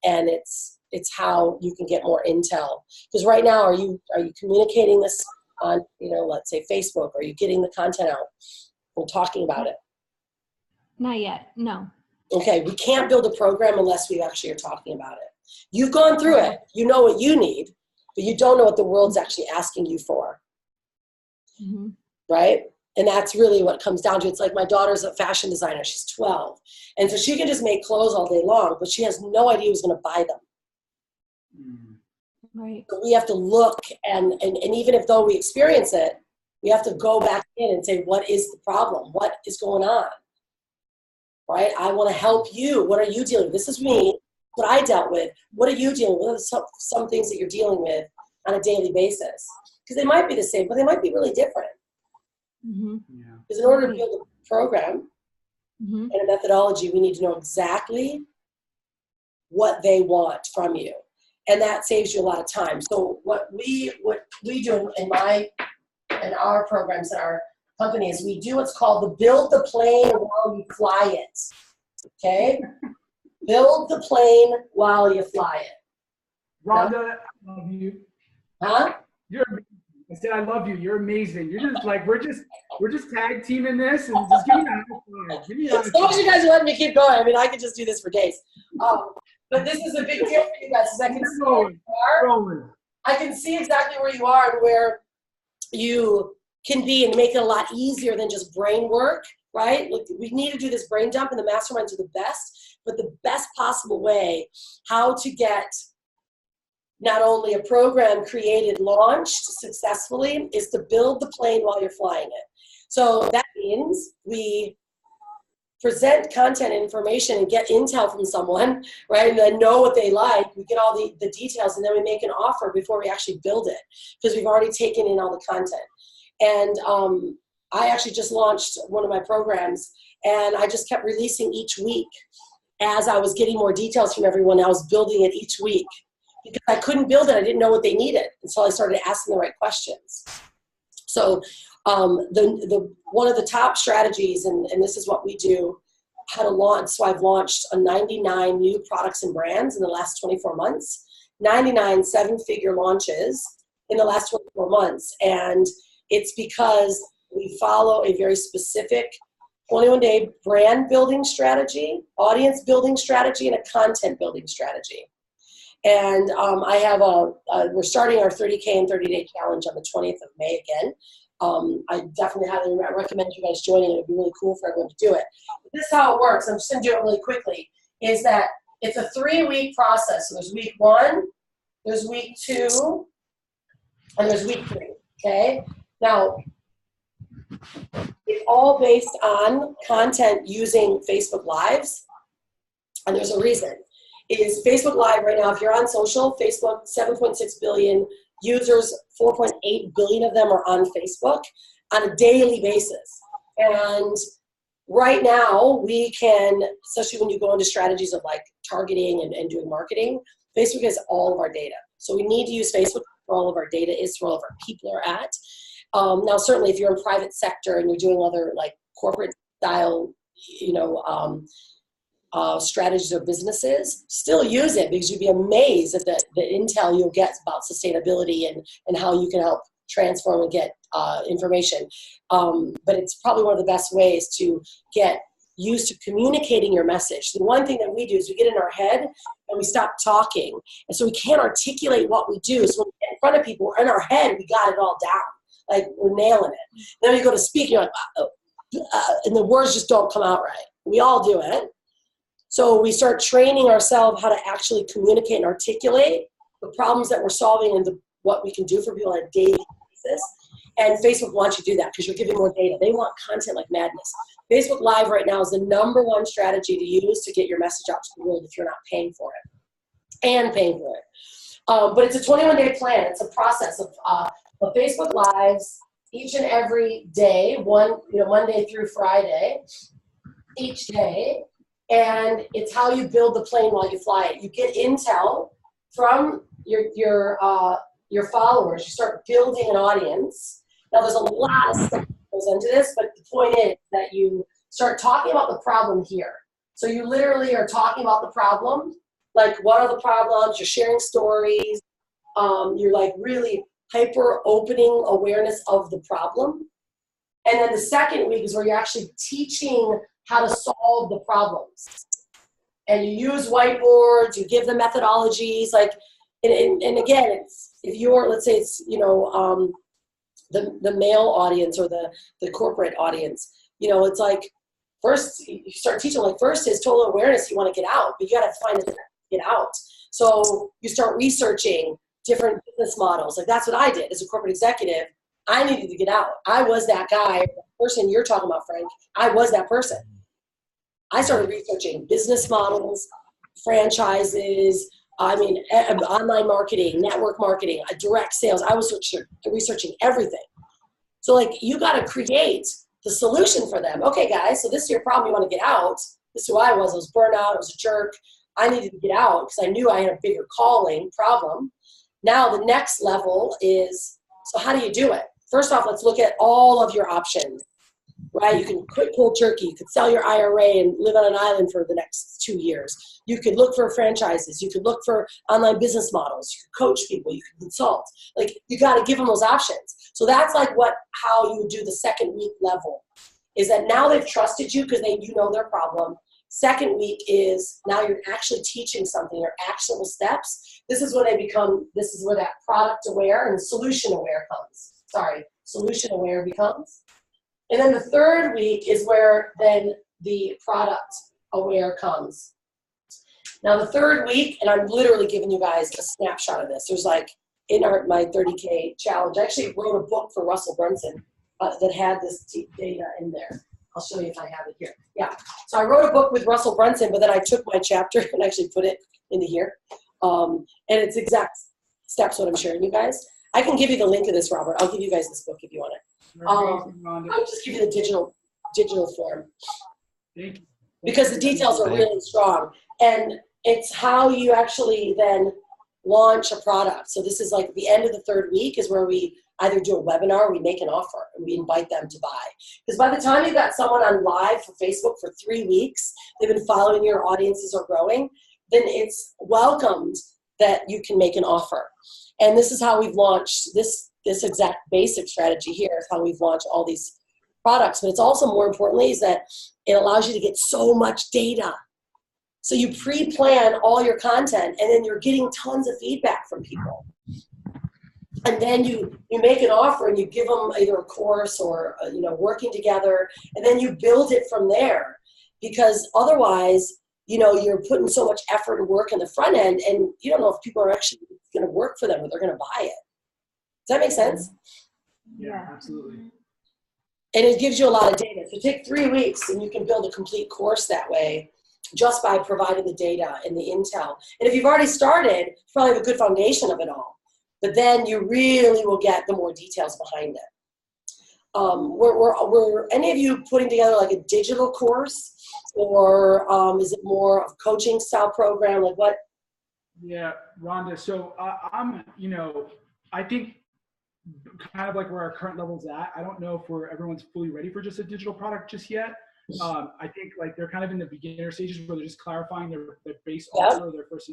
And it's how you can get more intel. Because right now, are you communicating this on, let's say Facebook? Are you getting the content out and talking about it? Not yet. No. Okay, we can't build a program unless we actually are talking about it. You've gone through it. You know what you need, but you don't know what the world's actually asking you for. Right? And that's really what it comes down to. It's like my daughter's a fashion designer. She's 12. And so she can just make clothes all day long, but she has no idea who's going to buy them. Right. So we have to look, and even if though we experience it, we have to go back in and say, what is the problem? What is going on? Right? I want to help you. What are you dealing with? This is me, what I dealt with. What are you dealing with? What are some things that you're dealing with on a daily basis? Because they might be the same, but they might be really different. Because in order to build a program and a methodology, we need to know exactly what they want from you. And that saves you a lot of time. So what we do in our programs, in our company, is we do what's called the build the plane while you fly it. Okay? Build the plane while you fly it. Rhonda, I love you. Huh? You're amazing. I said I love you. You're amazing. You're just like we're just tag teaming this, and just give me a high five. Give me a high As long as you five. guys let me keep going. I mean, I could just do this for days. But this is a big deal for you guys, because I can see where you are. I can see exactly where you are and where you can be, and make it a lot easier than just brain work, right? Like, we need to do this brain dump, and the masterminds are the best, but the best possible way how to get not only a program created, launched successfully, is to build the plane while you're flying it. So that means we present content and information and get intel from someone, right? And then know what they like. We get all the details, and then we make an offer before we actually build it, because we've already taken in all the content. And I actually just launched one of my programs, and I just kept releasing each week as I was getting more details from everyone. I was building it each week, because I couldn't build it. I didn't know what they needed. And so I started asking the right questions. So one of the top strategies, and this is what we do, how to launch. So I've launched 99 new products and brands in the last 24 months, 99 seven-figure launches in the last 24 months. And it's because we follow a very specific 21-day brand building strategy, audience building strategy, and a content building strategy. And I have we're starting our 30K and 30-day challenge on the 20th of May again. I definitely highly recommend you guys joining. It would be really cool for everyone to do it. But this is how it works. I'm just going to do it really quickly. Is that it's a 3-week process. So there's week 1, there's week 2, and there's week 3. Okay? Now, it's all based on content using Facebook Lives, and there's a reason. Is Facebook Live right now, if you're on social, Facebook, 7.6 billion users, 4.8 billion of them are on Facebook on a daily basis. And right now, we can, especially when you go into strategies of like targeting and doing marketing, Facebook has all of our data. So we need to use Facebook for all of our data is, where all of our people are at. Now, certainly if you're in private sector and you're doing other like corporate style, strategies or businesses, still use it, because you'd be amazed at the intel you'll get about sustainability and how you can help transform and get information. But it's probably one of the best ways to get used to communicating your message. The one thing that we do is we get in our head and we stop talking. And so we can't articulate what we do. So when we get in front of people, we're in our head, we got it all down. Like, we're nailing it. Then you go to speak, you're like, and the words just don't come out right. We all do it. So we start training ourselves how to actually communicate and articulate the problems that we're solving and what we can do for people on a daily basis. And Facebook wants you to do that, because you're giving more data. They want content like madness. Facebook Live right now is the #1 strategy to use to get your message out to the world if you're not paying for it and paying for it. But it's a 21-day plan. It's a process of Facebook Lives each and every day, Monday through Friday, each day. And it's how you build the plane while you fly it. You get intel from your followers. You start building an audience. Now, there's a lot of stuff that goes into this, but the point is that you start talking about the problem here. So you literally are talking about the problem. Like, what are the problems? You're sharing stories. You're like really hyper opening awareness of the problem. And then the second week is where you're actually teaching how to solve the problems. And you use whiteboards, you give them methodologies, like, and again, it's, if you're, let's say it's, the male audience or the corporate audience, it's like, first you start teaching, like, first is total awareness, you want to get out, but you got to find a way to get out. So you start researching different business models. Like that's what I did as a corporate executive. I needed to get out. I was that guy, the person you're talking about, Frank. I was that person. I started researching business models, franchises, online marketing, network marketing, direct sales. I was researching everything. So like you got to create the solution for them. Okay, guys, so this is your problem. You want to get out. This is who I was. I was burnt out. I was a jerk. I needed to get out because I knew I had a bigger calling problem. Now the next level is, so how do you do it? First off, let's look at all of your options, right? You can quit cold turkey. You could sell your IRA and live on an island for the next 2 years. You could look for franchises. You could look for online business models. You could coach people. You could consult. Like you got to give them those options. So that's like how you would do the second week level is that now they've trusted you because you know their problem. Second week is now you're actually teaching something or actionable steps. This is where that product aware and solution aware comes. Solution aware becomes. And then the third week is where then the product aware comes. Now the third week, and I'm literally giving you guys a snapshot of this. There's like in my 30K challenge, I actually wrote a book for Russell Brunson that had this data in there. I'll show you if I have it here. Yeah. So I wrote a book with Russell Brunson, but then I took my chapter and actually put it into here. And it's exact steps what I'm sharing you guys. I can give you the link to this, Robert. I'll give you guys this book if you want it. I'll just give you the digital form. Thank you. Because the details are really strong. And it's how you actually then launch a product. So this is like the end of the third week is where we either do a webinar or we make an offer and we invite them to buy. Because by the time you've got someone on live for Facebook for 3 weeks, they've been following your audiences are growing, then it's welcomed that you can make an offer. And this is how we've launched this exact basic strategy here is how we've launched all these products. But it's also more importantly is that it allows you to get so much data. So you pre-plan all your content and then you're getting tons of feedback from people. And then you make an offer and you give them either a course or working together, and then you build it from there. Because otherwise, you're putting so much effort and work in the front end, and you don't know if people are actually going to work for them or they're going to buy it. Does that make sense? Yeah, absolutely. And it gives you a lot of data. So take 3 weeks and you can build a complete course that way just by providing the data and the intel. And if you've already started, you probably have a good foundation of it all. But then you really will get the more details behind it. Were any of you putting together like a digital course, or is it more of a coaching style program? Like what? Yeah, Rhonda. So I think kind of like where our current level's at. I don't know if everyone's fully ready for just a digital product just yet. I think like they're kind of in the beginner stages where they're just clarifying their base offer, their first.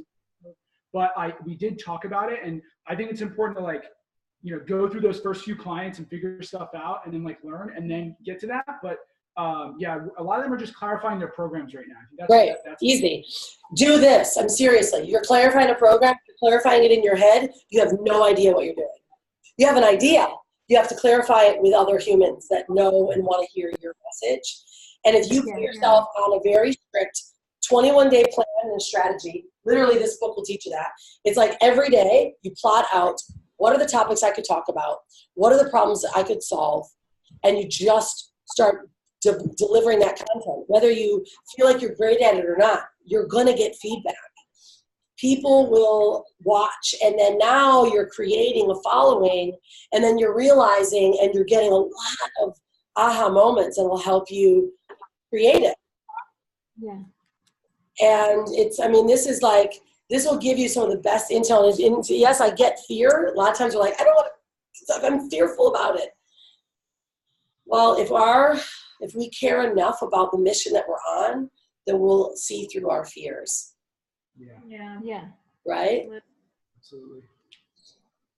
But we did talk about it, and I think it's important to go through those first few clients and figure stuff out, and then learn, and then get to that. But a lot of them are just clarifying their programs right now. That's easy. Do this. Seriously. You're clarifying a program. You're clarifying it in your head. You have no idea what you're doing. You have an idea. You have to clarify it with other humans that know and want to hear your message. And if you put yourself on a very strict 21-day plan and strategy, literally this book will teach you that. It's like every day you plot out what are the topics I could talk about, what are the problems that I could solve, and you just start delivering that content. Whether you feel like you're great at it or not, you're going to get feedback. People will watch, and then now you're creating a following, and then you're realizing and you're getting a lot of aha moments that will help you create it. Yeah. And this will give you some of the best intel. And yes, I get fear. A lot of times we're like, I don't want to, I'm fearful about it. Well, if we care enough about the mission that we're on, then we'll see through our fears. Yeah. Right? Absolutely.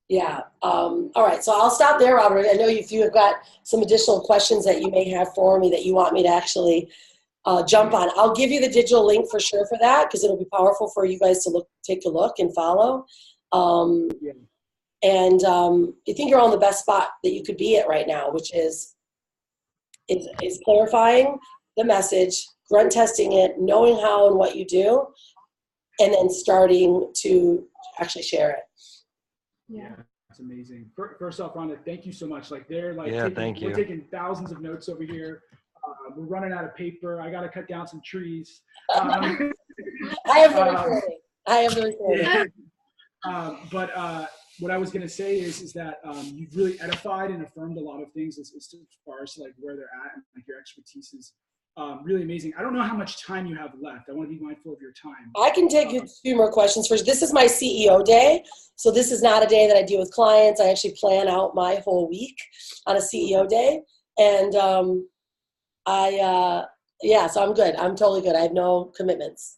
Yeah. All right. So I'll stop there, Robert. I know if you have got some additional questions that you may have for me that you want me to actually jump on. I'll give you the digital link for sure for that, because it'll be powerful for you guys to take a look and follow. And I think you're on the best spot that you could be at right now, which is clarifying the message, grunt testing it, knowing how and what you do, and then starting to actually share it. Yeah. That's amazing. First off, Rhonda, thank you so much. Like they're like, Thank you. We're taking thousands of notes over here. We're running out of paper. I got to cut down some trees. I have the recording. I have the recording. But what I was going to say is that you've really edified and affirmed a lot of things as far as like where they're at, and like your expertise is really amazing. I don't know how much time you have left. I want to be mindful of your time. I can take a few more questions first. This is my CEO day. So this is not a day that I deal with clients. I actually plan out my whole week on a CEO day. And so I'm good. I'm totally good. I have no commitments.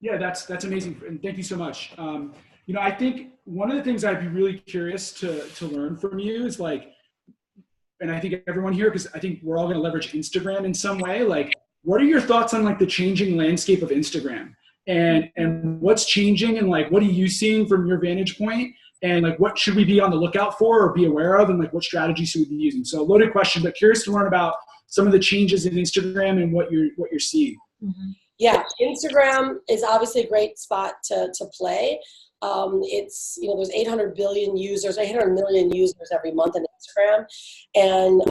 Yeah, that's amazing. And thank you so much. I think one of the things I'd be really curious to learn from you is like, and I think everyone here, because I think we're all going to leverage Instagram in some way. Like, what are your thoughts on like the changing landscape of Instagram and what's changing, and like, what are you seeing from your vantage point, and like, what should we be on the lookout for or be aware of, and like, what strategies should we be using? So, a loaded question, but curious to learn about some of the changes in Instagram and what you're seeing. Mm-hmm. Yeah, Instagram is obviously a great spot to play. It's, there's 800 million users every month on Instagram. And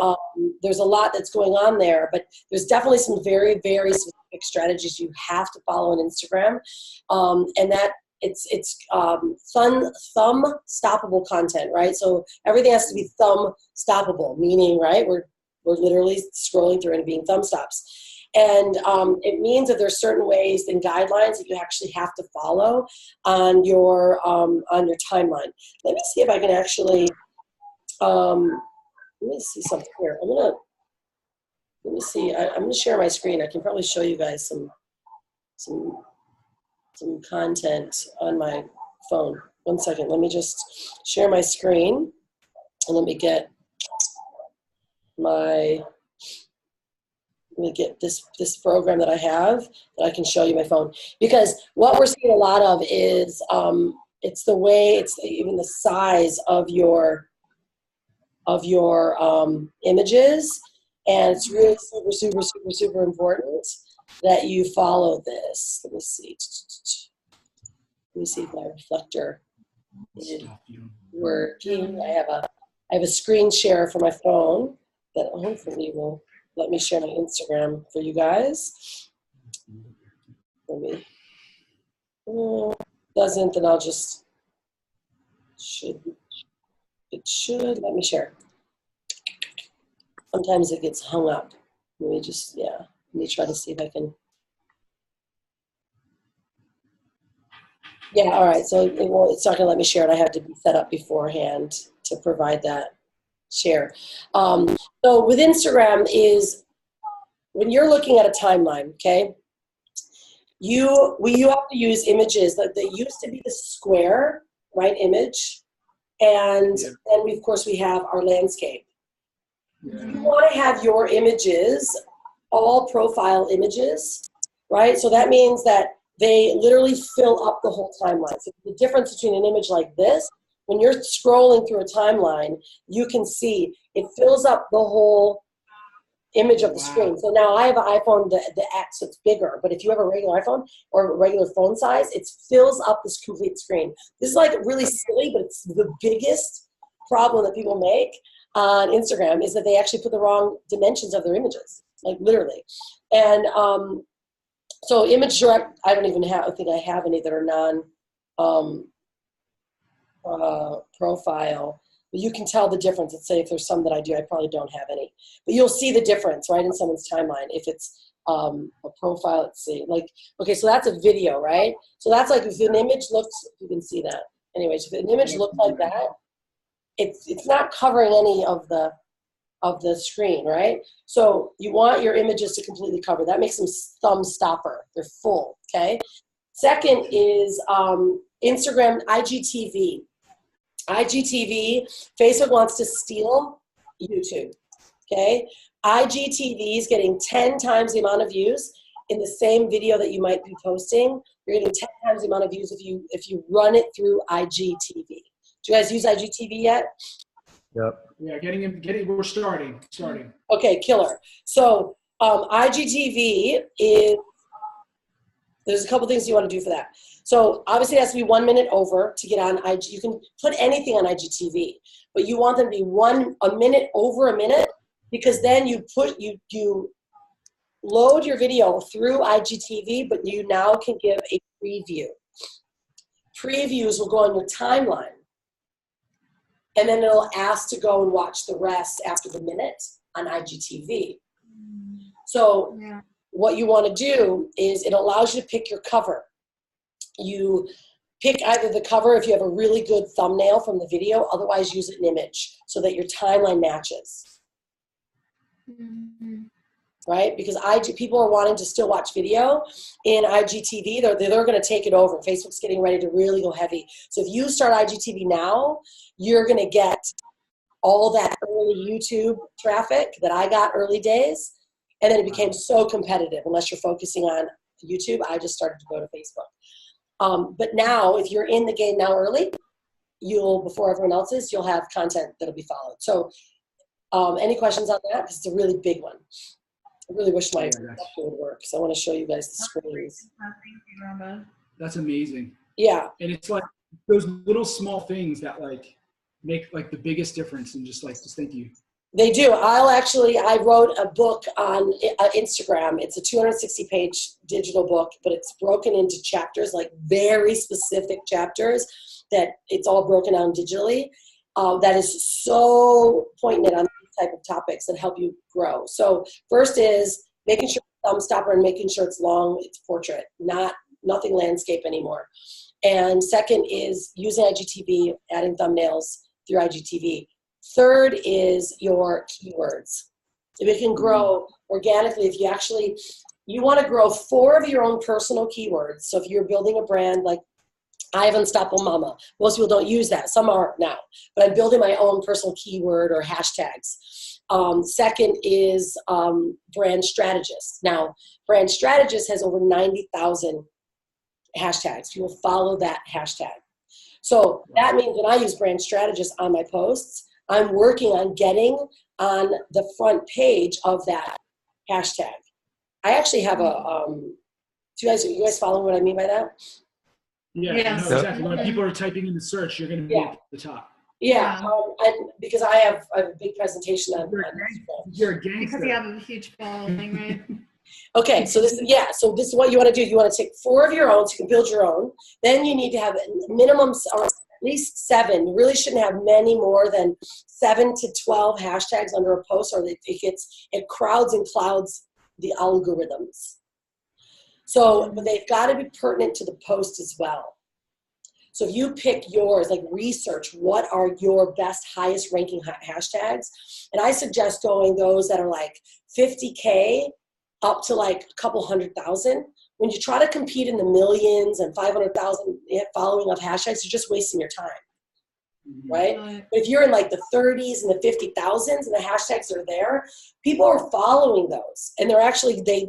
there's a lot that's going on there, but there's definitely some very, very specific strategies you have to follow on Instagram. And that it's thumb stoppable content, right? So everything has to be thumb stoppable, meaning, right, we're literally scrolling through and being thumb stops. And it means that there's certain ways and guidelines that you actually have to follow on your timeline. Let me see if I can actually, let me see something here. I'm going to share my screen. I can probably show you guys some content on my phone. 1 second. Let me just share my screen and let me get this program that I have that I can show you my phone. Because what we're seeing a lot of is it's even the size of your images, and it's really super, super, super, super important that you follow this. Let me see if my reflector is working. I have a screen share for my phone that hopefully will let me share my Instagram for you guys. Doesn't, then I'll just, it should let me share. Sometimes it gets hung up. Let me try to see if I can. Yeah, all right, so it's not gonna let me share it. I have to be set up beforehand to provide that share. So with Instagram is when you're looking at a timeline, okay, you have to use images that they used to be the square, right, image, and then of course we have our landscape. Yeah. You want to have your images all profile images, right? So that means that they literally fill up the whole timeline. So the difference between an image like this, when you're scrolling through a timeline, you can see it fills up the whole image of the screen. So now I have an iPhone, the X, it's bigger, but if you have a regular iPhone or a regular phone size, it fills up this complete screen. This is like really silly, but it's the biggest problem that people make on Instagram is that they actually put the wrong dimensions of their images, like literally. And so image direct, I don't think I have any that are profile, but you can tell the difference. Let's say if there's some that I do, I probably don't have any, but you'll see the difference, right, in someone's timeline. If it's a profile, let's see, like, okay, so that's a video, right? So that's like if an image looks, you can see that. Anyways, if an image looked like that, it's not covering any of the screen, right? So you want your images to completely cover. That makes them thumb stopper. They're full, okay? Second is Instagram IGTV. IGTV, Facebook wants to steal YouTube, okay? IGTV is getting 10 times the amount of views in the same video that you might be posting. You're getting 10 times the amount of views if you run it through IGTV. Do you guys use IGTV yet? Yep. Yeah, we're starting. Okay, killer. So IGTV is, there's a couple things you want to do for that. So obviously it has to be 1 minute over to get on IG. You can put anything on IGTV, but you want them to be a minute over a minute, because then you load your video through IGTV, but you now can give a preview. Previews will go on your timeline, and then it'll ask to go and watch the rest after the minute on IGTV. So what you want to do is it allows you to pick your cover. You pick either the cover if you have a really good thumbnail from the video, otherwise use an image so that your timeline matches. Right? Because people are wanting to still watch video in IGTV. They're going to take it over. Facebook's getting ready to really go heavy. So if you start IGTV now, you're going to get all that early YouTube traffic that I got early days. And then it became so competitive. Unless you're focusing on YouTube, I just started to go to Facebook. But now, if you're in the game now early, before everyone else is, you'll have content that'll be followed. So any questions on that? Because it's a really big one. I really wish my software would work, because I want to show you guys the screens. Thank you, Rhonda. That's amazing. Yeah. And it's like those little small things that like make like the biggest difference, and just thank you. They do. I wrote a book on Instagram. It's a 260-page digital book, but it's broken into chapters, like very specific chapters that it's all broken down digitally. That is so poignant on these type of topics that help you grow. So first is making sure it's thumb stopper and making sure it's long, it's portrait, nothing landscape anymore. And second is using IGTV, adding thumbnails through IGTV. Third is your keywords. If it can grow organically, if you want to grow 4 of your own personal keywords. So if you're building a brand like I have Unstoppable Mama, most people don't use that. Some are now, but I'm building my own personal keyword or hashtags. Second is brand strategist. Now, brand strategist has over 90,000 hashtags. People follow that hashtag. So that means when I use brand strategist on my posts, I'm working on getting on the front page of that hashtag. I actually have you guys following what I mean by that? Yeah, Yes. no, exactly. When people are typing in the search, you're going to be at the top. Yeah, and because I have a big presentation on You're a gangster. Because you have a huge following, right? Okay, so this is what you want to do. You want to take 4 of your own, so you can build your own. Then you need to have minimum or at least 7. You really shouldn't have many more than 7 to 12 hashtags under a post, or it crowds and clouds the algorithms. So, but they've got to be pertinent to the post as well. So if you pick yours, like research what are your best, highest ranking hashtags, and I suggest going those that are like 50K up to like a couple 100,000. When you try to compete in the millions and 500,000 following of hashtags, you're just wasting your time, right? But if you're in like the 30s and the 50,000s and the hashtags are there, people are following those, and they're actually they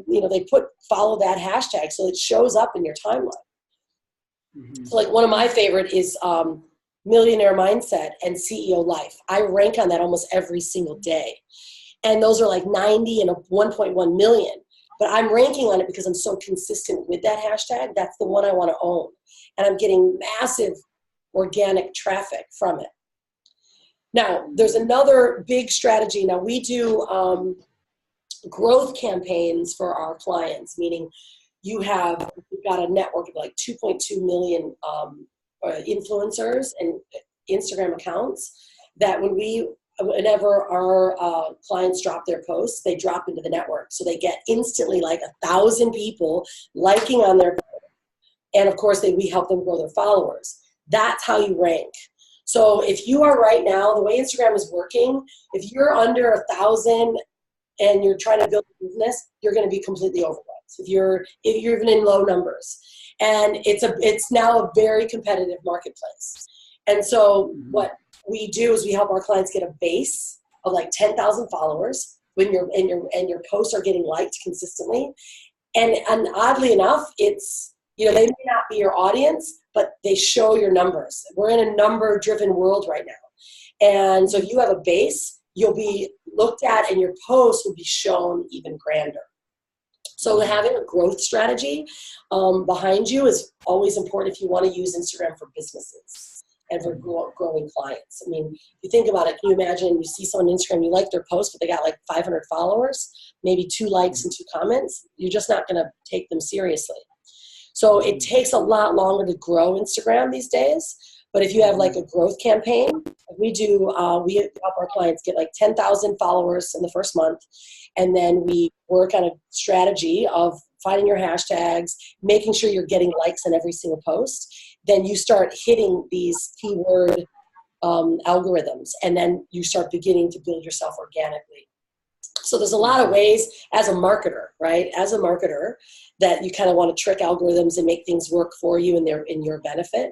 follow that hashtag, so it shows up in your timeline. So like one of my favorite is Millionaire Mindset and CEO Life. I rank on that almost every single day, and those are like 90 and 1.1 million. But I'm ranking on it because I'm so consistent with that hashtag. That's the one I want to own. And I'm getting massive organic traffic from it. Now, there's another big strategy. Now, we do growth campaigns for our clients, meaning we've got a network of like 2.2 million influencers and Instagram accounts that whenever our clients drop their posts, they drop into the network. So they get instantly like 1,000 people liking on their post. And of course, we help them grow their followers. That's how you rank. So if you are right now, the way Instagram is working, if you're under 1,000 and you're trying to build a business, you're going to be completely overwhelmed. If you're even in low numbers. And it's now a very competitive marketplace. And so what we do is we help our clients get a base of like 10,000 followers when your posts are getting liked consistently. And oddly enough, it's, they may not be your audience, but they show your numbers. We're in a number-driven world right now. And so if you have a base, you'll be looked at and your posts will be shown even grander. So having a growth strategy behind you is always important if you want to use Instagram for businesses and for growing clients. I mean, if you think about it, can you imagine you see someone on Instagram, you like their post, but they got like 500 followers, maybe 2 likes and 2 comments. You're just not going to take them seriously. So it takes a lot longer to grow Instagram these days. But if you have like a growth campaign, we help our clients get like 10,000 followers in the first month. And then we work on a strategy of finding your hashtags, making sure you're getting likes on every single post. Then you start hitting these keyword algorithms, and then you start beginning to build yourself organically. So there's a lot of ways as a marketer, right? As a marketer, that you kind of want to trick algorithms and make things work for you in your benefit.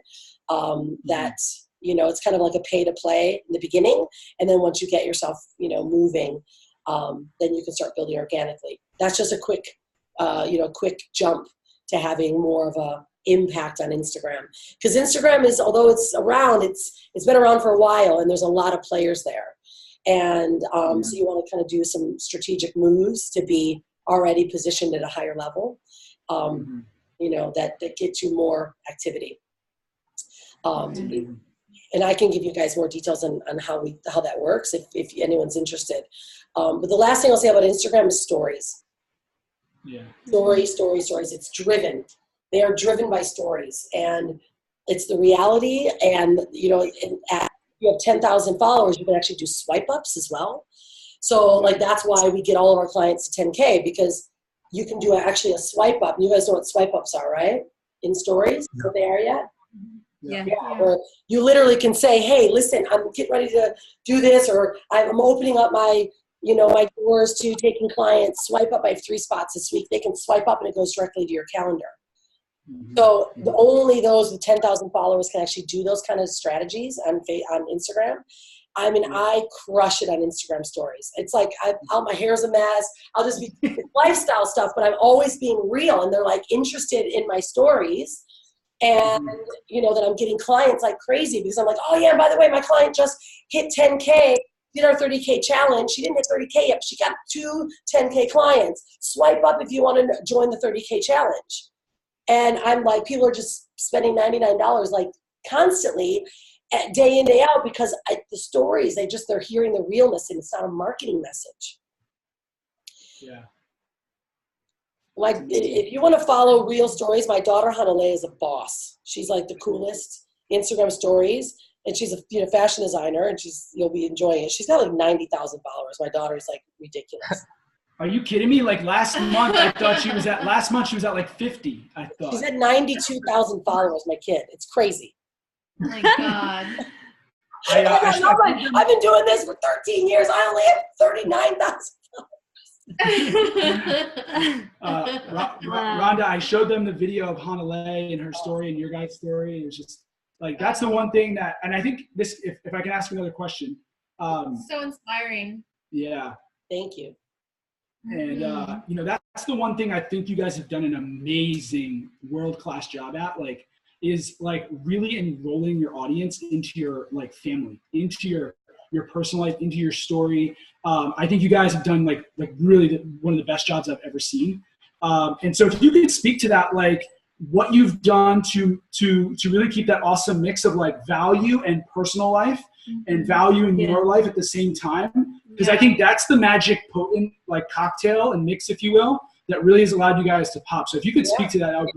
That, you know, it's kind of like a pay to play in the beginning. And then once you get yourself, you know, moving, then you can start building organically. That's just a quick jump to having more of a impact on Instagram. Because Instagram is, although it's around, it's been around for a while, and there's a lot of players there. And so you want to kind of do some strategic moves to be already positioned at a higher level, you know, that get you more activity. And I can give you guys more details on how that works if anyone's interested. But the last thing I'll say about Instagram is stories. Yeah. Stories. It's driven. They are driven by stories, and it's the reality. And, you know, you have 10,000 followers, you can actually do swipe ups as well. So like, that's why we get all of our clients to 10K, because you can do actually a swipe up. You guys know what swipe ups are, right? In stories, yeah. What they are yet? Yeah. Where you literally can say, hey, listen, I'm getting ready to do this, or I'm opening up my doors to taking clients. Swipe up. I have 3 spots this week. They can swipe up and it goes directly to your calendar. So only those with 10,000 followers can actually do those kind of strategies on Instagram. I mean, I crush it on Instagram stories. It's like, my hair's a mess. I'll just be lifestyle stuff, but I'm always being real, and they're like interested in my stories. And, you know, that I'm getting clients like crazy, because I'm like, oh yeah, by the way, my client just hit 10K, did our 30K challenge. She didn't hit 30K yet, but she got 2 10K clients. Swipe up if you want to join the 30K challenge. And I'm like, people are just spending $99 like constantly, day in, day out, because the stories, they're hearing the realness, and it's not a marketing message. Yeah. Like, if you want to follow real stories, my daughter Hanale is a boss. She's like the coolest Instagram stories, and she's a fashion designer, and you'll be enjoying it. She's got like 90,000 followers. My daughter is like ridiculous. Are you kidding me? Like last month she was at like 50, I thought. She's at 92,000 followers, my kid. It's crazy. Oh my God. I've been doing this for 13 years. I only have 39,000. Rhonda, I showed them the video of Hanale and her story and your guys' story. It was just like, that's the one thing that, and I think this, if I can ask another question. So inspiring. Yeah. Thank you. And, you know, that's the one thing I think you guys have done an amazing world-class job at, like, is like really enrolling your audience into your like family, into your personal life, into your story. I think you guys have done like really one of the best jobs I've ever seen. And so if you could speak to that, like what you've done to really keep that awesome mix of like value and personal life and value in your life at the same time. Because I think that's the magic potent like cocktail and mix, if you will, that really has allowed you guys to pop. So if you could speak to that,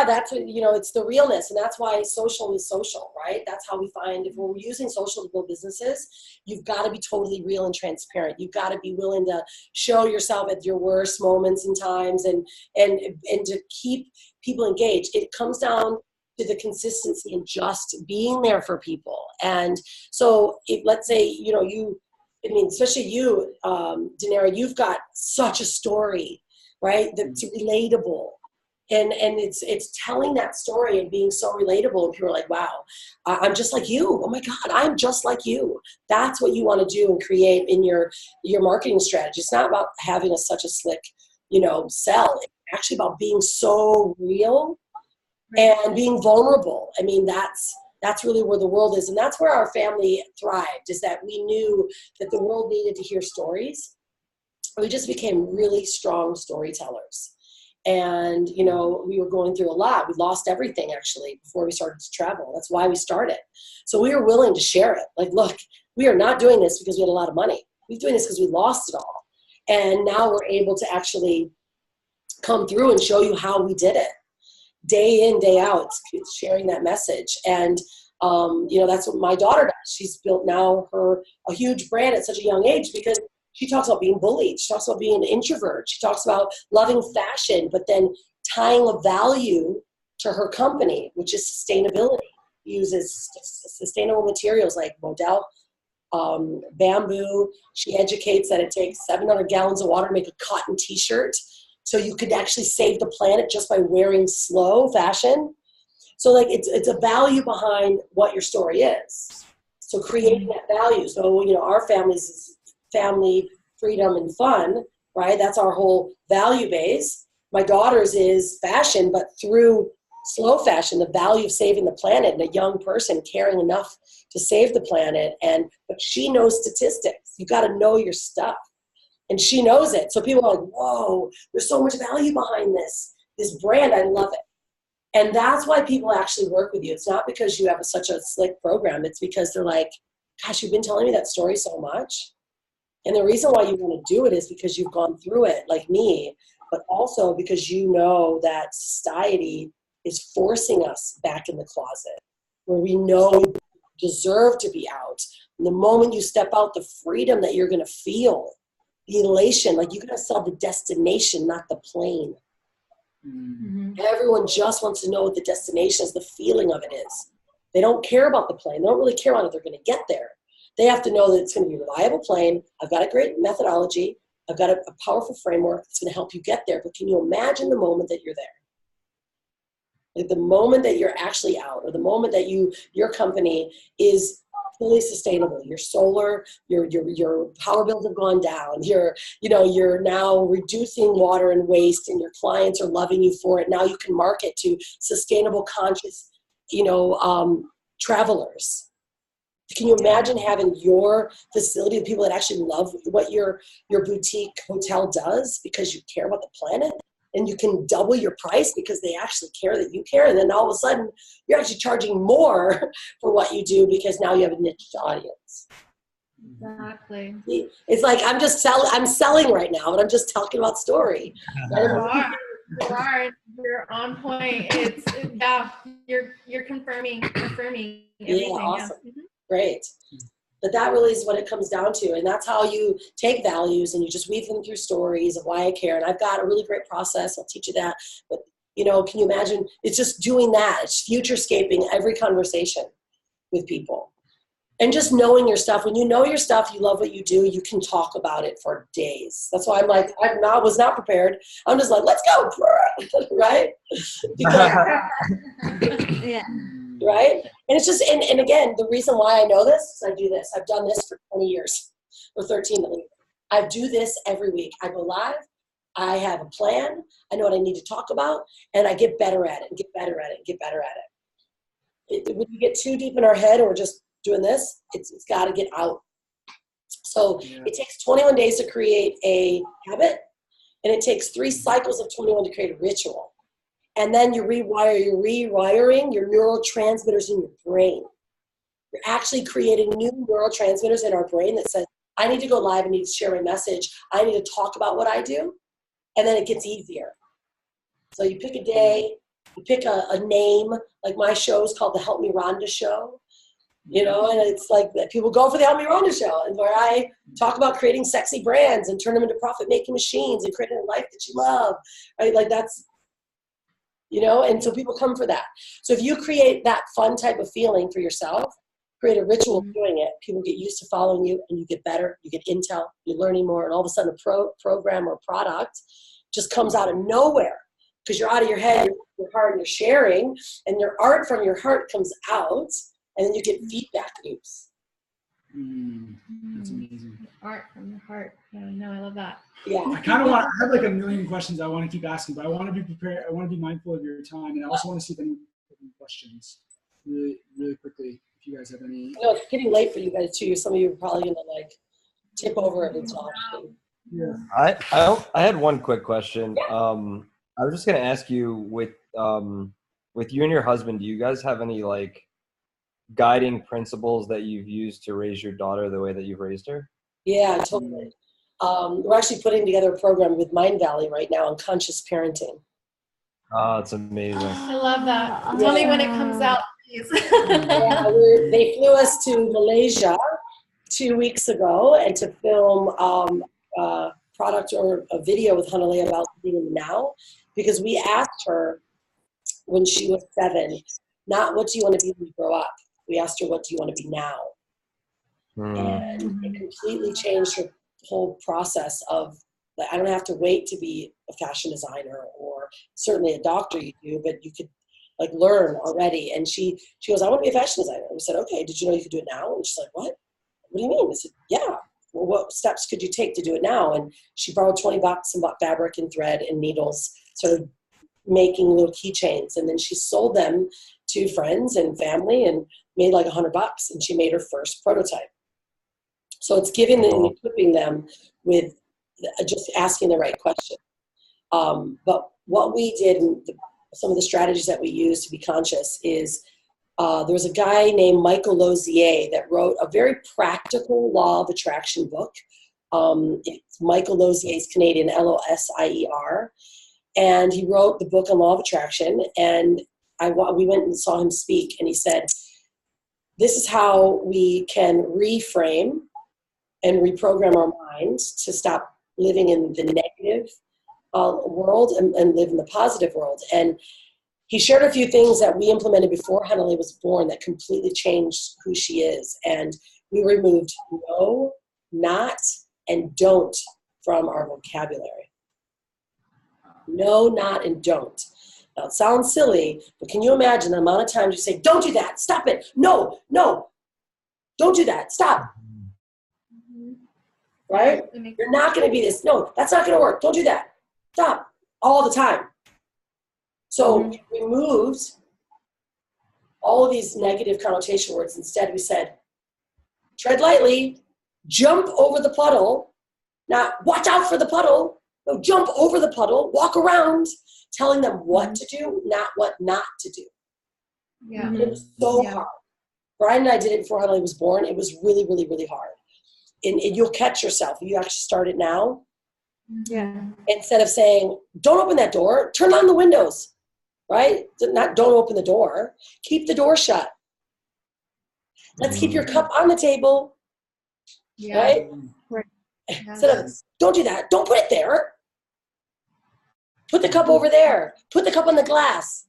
that's what, you know, it's the realness, and that's why social is social, right? That's how we find, if we're using social to build businesses, you've got to be totally real and transparent. You've got to be willing to show yourself at your worst moments and times, and to keep people engaged. It comes down to the consistency and just being there for people. And so if, let's say, you know, especially you, Danara, you've got such a story, right? That's relatable. And it's telling that story and being so relatable, and people are like, wow, I'm just like you. Oh my God, I'm just like you. That's what you want to do and create in your marketing strategy. It's not about having such a slick, you know, sell. It's actually about being so real and being vulnerable. I mean, that's really where the world is. And that's where our family thrived, is that we knew that the world needed to hear stories. we just became really strong storytellers. And, you know, we were going through a lot. We lost everything, actually, before we started to travel. That's why we started. So we were willing to share it. Like, look, we are not doing this because we had a lot of money. We're doing this because we lost it all. And now we're able to actually come through and show you how we did it. Day in, day out, it's sharing that message. And, you know, that's what my daughter does. She's built now a huge brand at such a young age because she talks about being bullied. She talks about being an introvert. She talks about loving fashion, but then tying a value to her company, which is sustainability. Uses sustainable materials like modal, bamboo. She educates that it takes 700 gallons of water to make a cotton t-shirt. So you could actually save the planet just by wearing slow fashion. So like it's a value behind what your story is. So creating that value. So, you know, our family's is family, freedom, and fun, right? That's our whole value base. My daughter's is fashion, but through slow fashion, the value of saving the planet and a young person caring enough to save the planet. But she knows statistics. You got to know your stuff. And she knows it. So people are like, whoa, there's so much value behind this brand. I love it. And that's why people actually work with you. It's not because you have such a slick program. It's because they're like, gosh, you've been telling me that story so much. And the reason why you want to do it is because you've gone through it like me, but also because you know that society is forcing us back in the closet where we know we deserve to be out. And the moment you step out, the freedom that you're going to feel, the elation, like you got to sell the destination, not the plane. Mm-hmm. Everyone just wants to know what the destination is, the feeling of it is. They don't care about the plane. They don't really care about if they're going to get there. They have to know that it's going to be a reliable plane. I've got a great methodology. I've got a powerful framework that's going to help you get there. But can you imagine the moment that you're there? Like the moment that you're actually out, or the moment that your company is fully sustainable. Your solar, your power bills have gone down. You're now reducing water and waste, and your clients are loving you for it. Now you can market to sustainable, conscious, travelers. Can you imagine having your facility, the people that actually love what your boutique hotel does because you care about the planet, and you can double your price because they actually care that you care, and then all of a sudden you're actually charging more for what you do because now you have a niche audience. Exactly. It's like I'm selling right now, but I'm just talking about story. You're on point. You're confirming everything. Yeah, awesome. Yeah. Great. But that really is what it comes down to. And that's how you take values and you just weave them through stories of why I care. And I've got a really great process. I'll teach you that. But, can you imagine? It's just doing that. It's futurescaping every conversation with people. And just knowing your stuff. When you know your stuff, you love what you do, you can talk about it for days. That's why I'm like, was not prepared. I'm just like, let's go. Right? Yeah. Right? And it's just, and again, the reason why I know this is I do this. I've done this for 20 years, or 13 at least. I do this every week. I go live. I have a plan. I know what I need to talk about, and I get better at it and get better at it and get better at it. When you get too deep in our head or just doing this, it's got to get out. So It takes 21 days to create a habit, and it takes 3 cycles of 21 to create a ritual. And then you're rewiring your neurotransmitters in your brain. You're actually creating new neurotransmitters in our brain that says, I need to go live, I need to share my message, I need to talk about what I do. And then it gets easier. So you pick a day, you pick a name, like my show is called the Help Me Rhonda Show. And it's like that people go for the Help Me Rhonda Show, and where I talk about creating sexy brands and turn them into profit-making machines and creating a life that you love, right? Like that's, and so people come for that. So if you create that fun type of feeling for yourself, create a ritual of doing it, people get used to following you, and you get better, you get intel, you're learning more, and all of a sudden a program or product just comes out of nowhere because you're out of your head, your heart, and you're sharing, and your art from your heart comes out, and then you get feedback loops. That's amazing. Art from the heart. No, I love that. Yeah. I have like a million questions I want to keep asking, but I want to be prepared. I want to be mindful of your time, and I also want to see if any questions really, really quickly. If you guys have any. It's getting late for you guys too. Some of you are probably gonna tip over every time. Yeah. I had one quick question. I was just gonna ask you with you and your husband, do you guys have any like guiding principles that you've used to raise your daughter the way that you've raised her? Yeah, totally. We're actually putting together a program with Mind Valley right now on conscious parenting. Oh, it's amazing. I love that. Tell me when it comes out, please. Yeah, they flew us to Malaysia 2 weeks ago and to film a product or a video with Hanalei about being in the now, because we asked her when she was 7, not what do you want to be when you grow up. We asked her, what do you want to be now? And it completely changed her whole process of, like, I don't have to wait to be a fashion designer or certainly a doctor you do, but you could like learn already. And she goes, I want to be a fashion designer. And we said, okay, did you know you could do it now? And she's like, what do you mean? I said, yeah. Well, what steps could you take to do it now? And she borrowed $20 and bought fabric and thread and needles, sort of making little keychains. And then she sold them to friends and family and made like $100. And she made her first prototype. So it's giving them and equipping them with just asking the right question. But what we did, and some of the strategies that we use to be conscious is there was a guy named Michael Lozier that wrote a very practical law of attraction book. It's Michael Lozier's Canadian, Losier. And he wrote the book on law of attraction. And we went and saw him speak. And he said, this is how we can reframe and reprogram our minds to stop living in the negative world and live in the positive world. And he shared a few things that we implemented before Hanalei was born that completely changed who she is. And we removed no, not, and don't from our vocabulary. No, not, and don't. Now, it sounds silly, but can you imagine the amount of times you say, don't do that, stop it, no, don't do that, stop. Right? You're not going to be this. No, that's not going to work. Don't do that. Stop. All the time. So we removed all of these negative connotation words. Instead, we said, tread lightly, jump over the puddle, not watch out for the puddle. No, jump over the puddle, walk around, telling them what to do, not what not to do. Yeah. It was so hard. Brian and I did it before Hanalei was born. It was really, really, really hard. And you'll catch yourself. You actually start it now. Yeah. Instead of saying, don't open that door, turn on the windows, right? Not don't open the door. Keep the door shut. Let's keep your cup on the table, right? Instead of, don't do that. Don't put it there. Put the cup over there. Put the cup on the glass.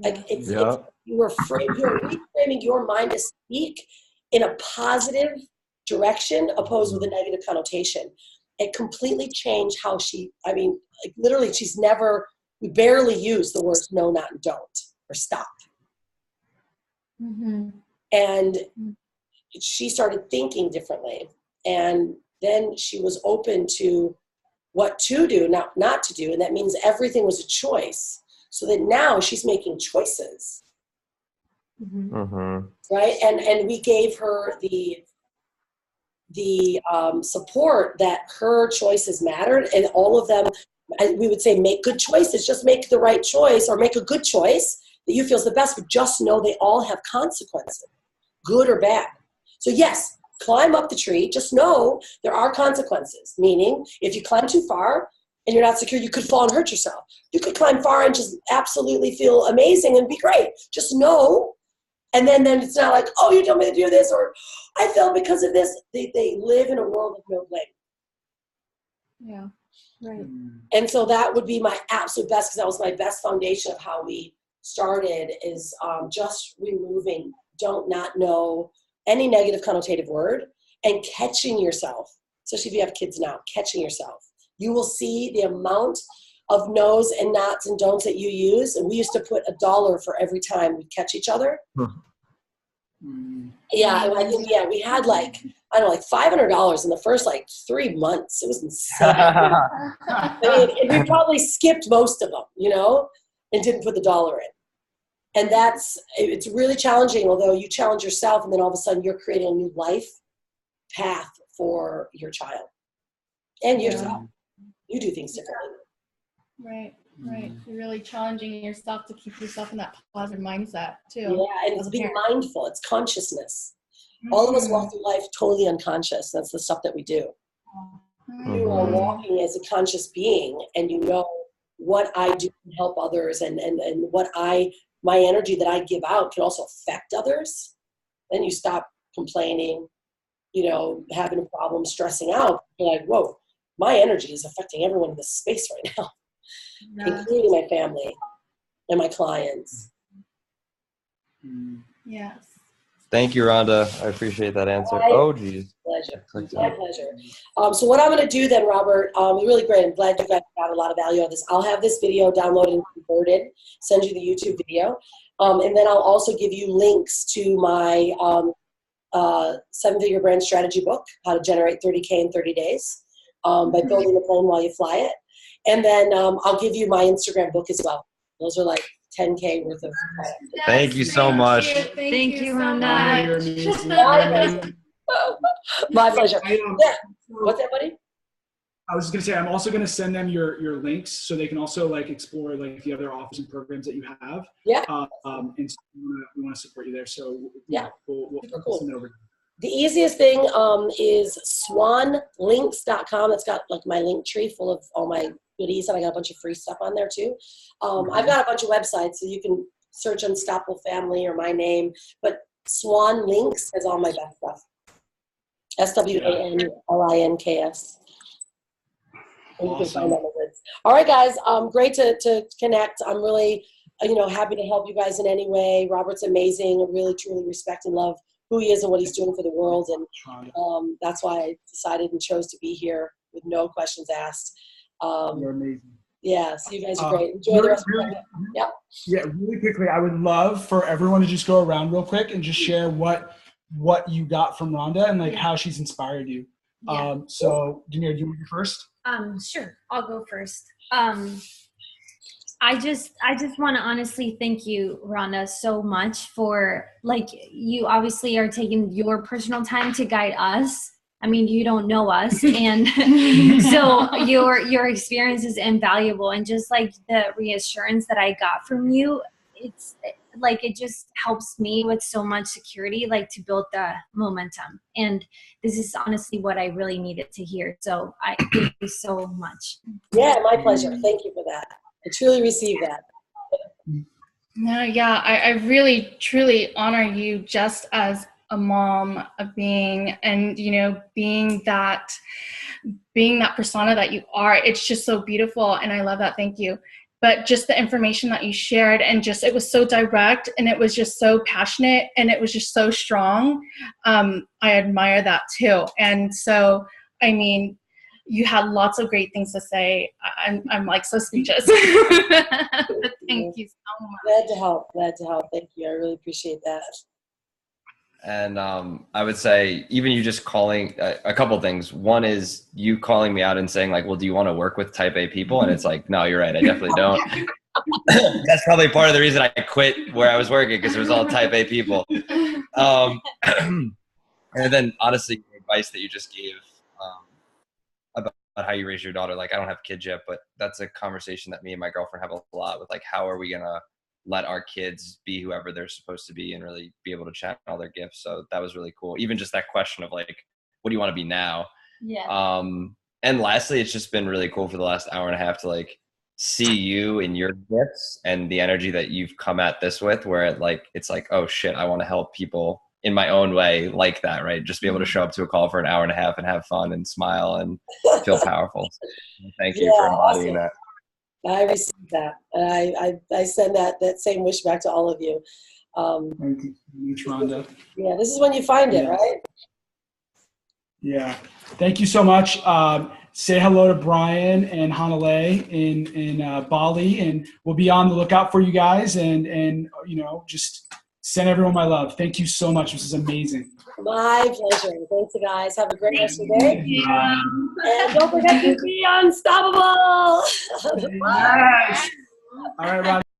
Like it's you're reframing your mind to speak in a positive direction opposed with a negative connotation. It completely changed how literally we barely use the words no, not, and don't, or stop. And she started thinking differently. And then she was open to what to do, not to do. And that means everything was a choice. So that now she's making choices. Right? And we gave her the support that her choices mattered, and all of them, we would say, make good choices. Just make the right choice or make a good choice that you feel is the best, but just know they all have consequences, good or bad. So yes, climb up the tree. Just know there are consequences, meaning if you climb too far and you're not secure, you could fall and hurt yourself. You could climb far and just absolutely feel amazing and be great. Just know. And then it's not like, oh, you told me to do this, or I fell because of this. They live in a world of no blame. Yeah, right. And so that would be my absolute best, because that was my best foundation of how we started, is just removing don't, not, know, any negative connotative word, and catching yourself, especially if you have kids now, catching yourself. You will see the amount of no's and nots and don'ts that you use. And we used to put $1 for every time we catch each other. Yeah, and I think, we had like $500 in the first 3 months. It was insane. And we probably skipped most of them, and didn't put the $1 in. And it's really challenging, although you challenge yourself, and then all of a sudden you're creating a new life path for your child. And yourself. You do things differently. Right. You're really challenging yourself to keep yourself in that positive mindset too. Yeah, and it's being mindful. It's consciousness. All of us walk through life totally unconscious. That's the stuff that we do. You are walking as a conscious being, and you know what I do to help others, and what my energy that I give out can also affect others. Then you stop complaining, having a problem, stressing out. You're like, whoa, my energy is affecting everyone in this space right now, including my family and my clients. Yes. Thank you, Rhonda. I appreciate that answer. Geez. Pleasure. My pleasure. So what I'm going to do then, Robert, really great. I'm glad you guys got a lot of value out of this. I'll have this video downloaded and converted, send you the YouTube video. And then I'll also give you links to my 7-figure brand strategy book, How to Generate 30K in 30 Days by Building the Plane While You Fly It. And then I'll give you my Instagram book as well. Those are like 10K worth of product. Thank you so much. Thank you, Rhonda. My pleasure. What's that, buddy? I was just gonna say, I'm also gonna send them your links so they can also explore the other offers and programs that you have. Yeah. And so we want to support you there. So yeah, we'll cool. send it over. The easiest thing is swanlinks.com. It's got my link tree full of all my goodies, and I got a bunch of free stuff on there too. I've got a bunch of websites, so you can search Unstoppable Family or my name, but Swan Links has all my best stuff. SWANLINKS. And you can find all the links. All right, guys. Great to connect. I'm really, happy to help you guys in any way. Robert's amazing. I really, truly respect and love who he is and what he's doing for the world. And that's why I decided and chose to be here with no questions asked. You're amazing. Yeah, so you guys are great. Enjoy the rest of the day. Yeah. Yeah, really quickly, I would love for everyone to just go around real quick and just share what you got from Rhonda and how she's inspired you. Yeah. So Demir, do you want to go first? Sure, I'll go first. I just want to honestly thank you, Rhonda, so much for you obviously are taking your personal time to guide us. I mean, you don't know us, and so your experience is invaluable, and just the reassurance that I got from you, it's it just helps me with so much security, to build the momentum. And this is honestly what I really needed to hear. So I thank you so much. Yeah, my pleasure. Thank you for that. I truly receive that. No, yeah, I really, truly honor you just as a mom, a being, and being that persona that you are. It's just so beautiful, and I love that. Thank you. But just the information that you shared, and it was so direct, and it was just so passionate, and it was just so strong. I admire that too. And so, I mean, you had lots of great things to say. I'm so speechless. Thank you so much. Glad to help. Thank you. I really appreciate that. And I would say even you just calling a couple things. One is you calling me out and saying well, do you want to work with type A people? And it's no, you're right. I definitely don't. That's probably part of the reason I quit where I was working, because it was all type A people. And then honestly, the advice that you just gave about how you raise your daughter, I don't have kids yet, but that's a conversation that me and my girlfriend have a lot with, how are we going to let our kids be whoever they're supposed to be and really be able to channel all their gifts. So that was really cool. Even just that question of what do you want to be now? Yeah. And lastly, it's just been really cool for the last hour and a half to see you in your gifts and the energy that you've come at this with, where it's oh shit, I want to help people in my own way like that, right? Just be able to show up to a call for an hour and a half and have fun and smile and feel powerful. So thank you for embodying that. I received that. And I send that same wish back to all of you. Thank you, Rhonda. Yeah, this is when you find it, right? Yeah. Thank you so much. Say hello to Brian and Hanalei in Bali, and we'll be on the lookout for you guys. And just send everyone my love. Thank you so much. This is amazing. My pleasure. Thanks, guys. Have a great rest of your day. And don't forget to be unstoppable. Yes. All right, Rhonda.